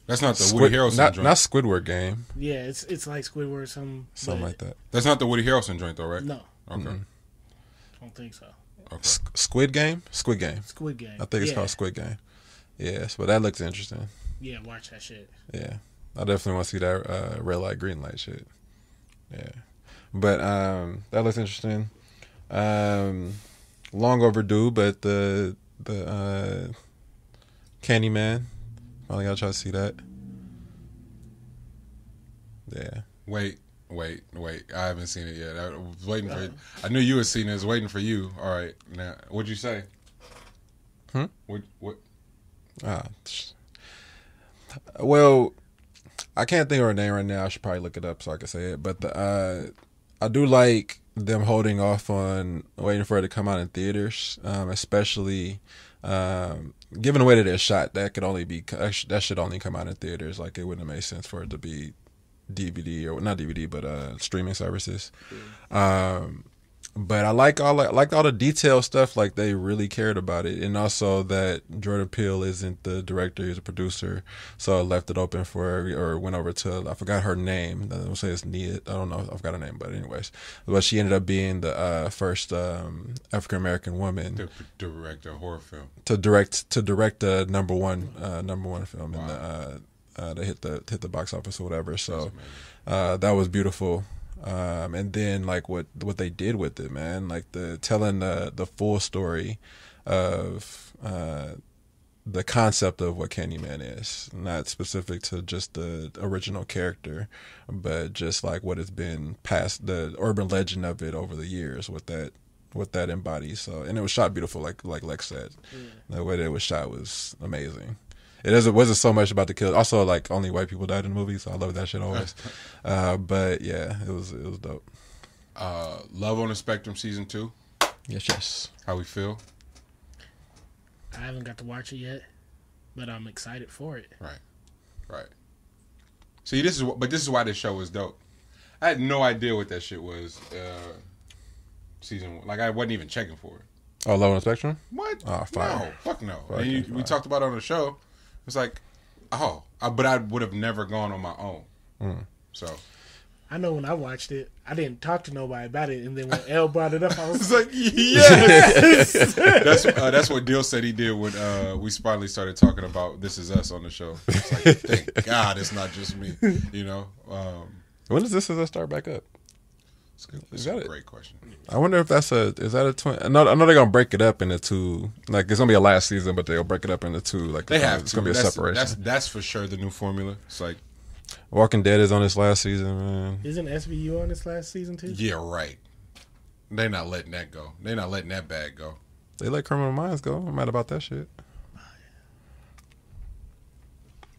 That's not the Woody Harrelson joint. Not Squidward Game. Yeah, it's like Squidward, something like that. That's not the Woody Harrelson joint, though, right? No. Okay. Mm-hmm. I don't think so. Okay. Squid Game. Squid Game. I think it's called Squid Game. Yes, but that looks interesting. Yeah, watch that shit. Yeah, I definitely want to see that red light, green light shit. Yeah, but that looks interesting. Long overdue, but the Candyman, finally gotta try to see that. Yeah. Wait. I haven't seen it yet. I was waiting for it. I knew you had seen it. I was waiting for you. All right. Now, what'd you say? What? Well, I can't think of her name right now. I should probably look it up so I can say it. But I do like them holding off on waiting for it to come out in theaters, especially given the way that it's shot. That should only come out in theaters. Like, it wouldn't have made sense for it to be DVD, or not DVD, but streaming services. But I liked all the detailed stuff. Like, they really cared about it, and also that Jordan Peele isn't the director; he's a producer. So I left it open or went over to, I forgot her name. I don't say it's Nia. I don't know. I forgot her name, but anyways, but she ended up being the first African American woman to direct a horror film. To direct the number one film. Wow. In they hit the box office or whatever. So that was beautiful. And then like what they did with it, man, like telling the full story of the concept of what Candyman is, not specific to just the original character, but just like what has been passed, the urban legend of it over the years, what that embodies. So, and it was shot beautiful, like Lex said. Yeah. The way that it was shot was amazing. It wasn't so much about the kill. Also, like, only white people died in the movie, so I love that shit always. But yeah, it was dope. Love on the Spectrum season 2. Yes. How we feel? I haven't got to watch it yet, but I'm excited for it. Right. See, this is why this show was dope. I had no idea what that shit was. Season 1, like, I wasn't even checking for it. Oh, Love on the Spectrum? What? Oh, fire. No, fuck no. And we talked about it on the show. It's like, but I would have never gone on my own. So I know when I watched it, I didn't talk to nobody about it, and then when Elle brought it up, I was like, yes. That's what Dill said he did when we finally started talking about This Is Us on the show. It's like, thank God it's not just me, you know. When does This Is Us start back up? That's a great question. I wonder if is that a twin? I know they're gonna break it up into two. Like, it's gonna be a last season, but they'll break it up into two. Like, it's gonna be a separation. That's for sure the new formula. It's like Walking Dead is on its last season, man. Isn't SVU on its last season too? Yeah, right. They're not letting that go. They're not letting that bag go. They let Criminal Minds go. I'm mad about that shit.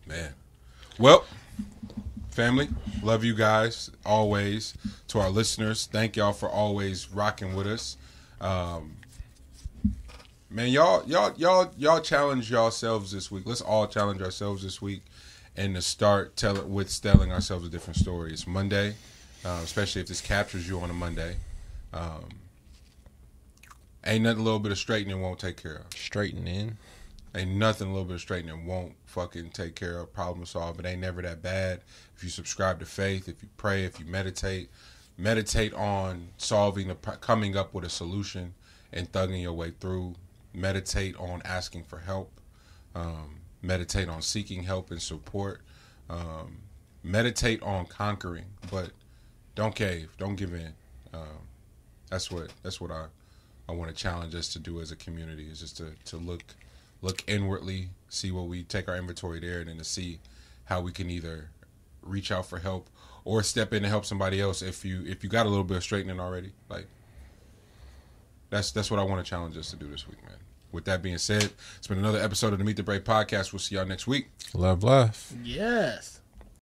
Man. Well, family, love you guys always. To our listeners, thank y'all for always rocking with us. Man, y'all challenge yourselves this week. Let's all challenge ourselves this week and to start telling ourselves a different story. It's Monday, especially if this captures you on a Monday. Ain't nothing a little bit of straightening won't take care of. Straightening. Ain't nothing a little bit of straightening won't fucking take care of. Problem solve. It ain't never that bad. If you subscribe to faith, if you pray, if you meditate on coming up with a solution and thugging your way through. Meditate on asking for help. Meditate on seeking help and support. Meditate on conquering, but don't cave. Don't give in. That's what I want to challenge us to do as a community, is just to look inwardly, see what we take our inventory there, and then to see how we can either reach out for help or step in to help somebody else if you got a little bit of straightening already. Like that's what I want to challenge us to do this week, man. With that being said, it's been another episode of the Meet the Brave podcast. We'll see y'all next week. Love. Yes.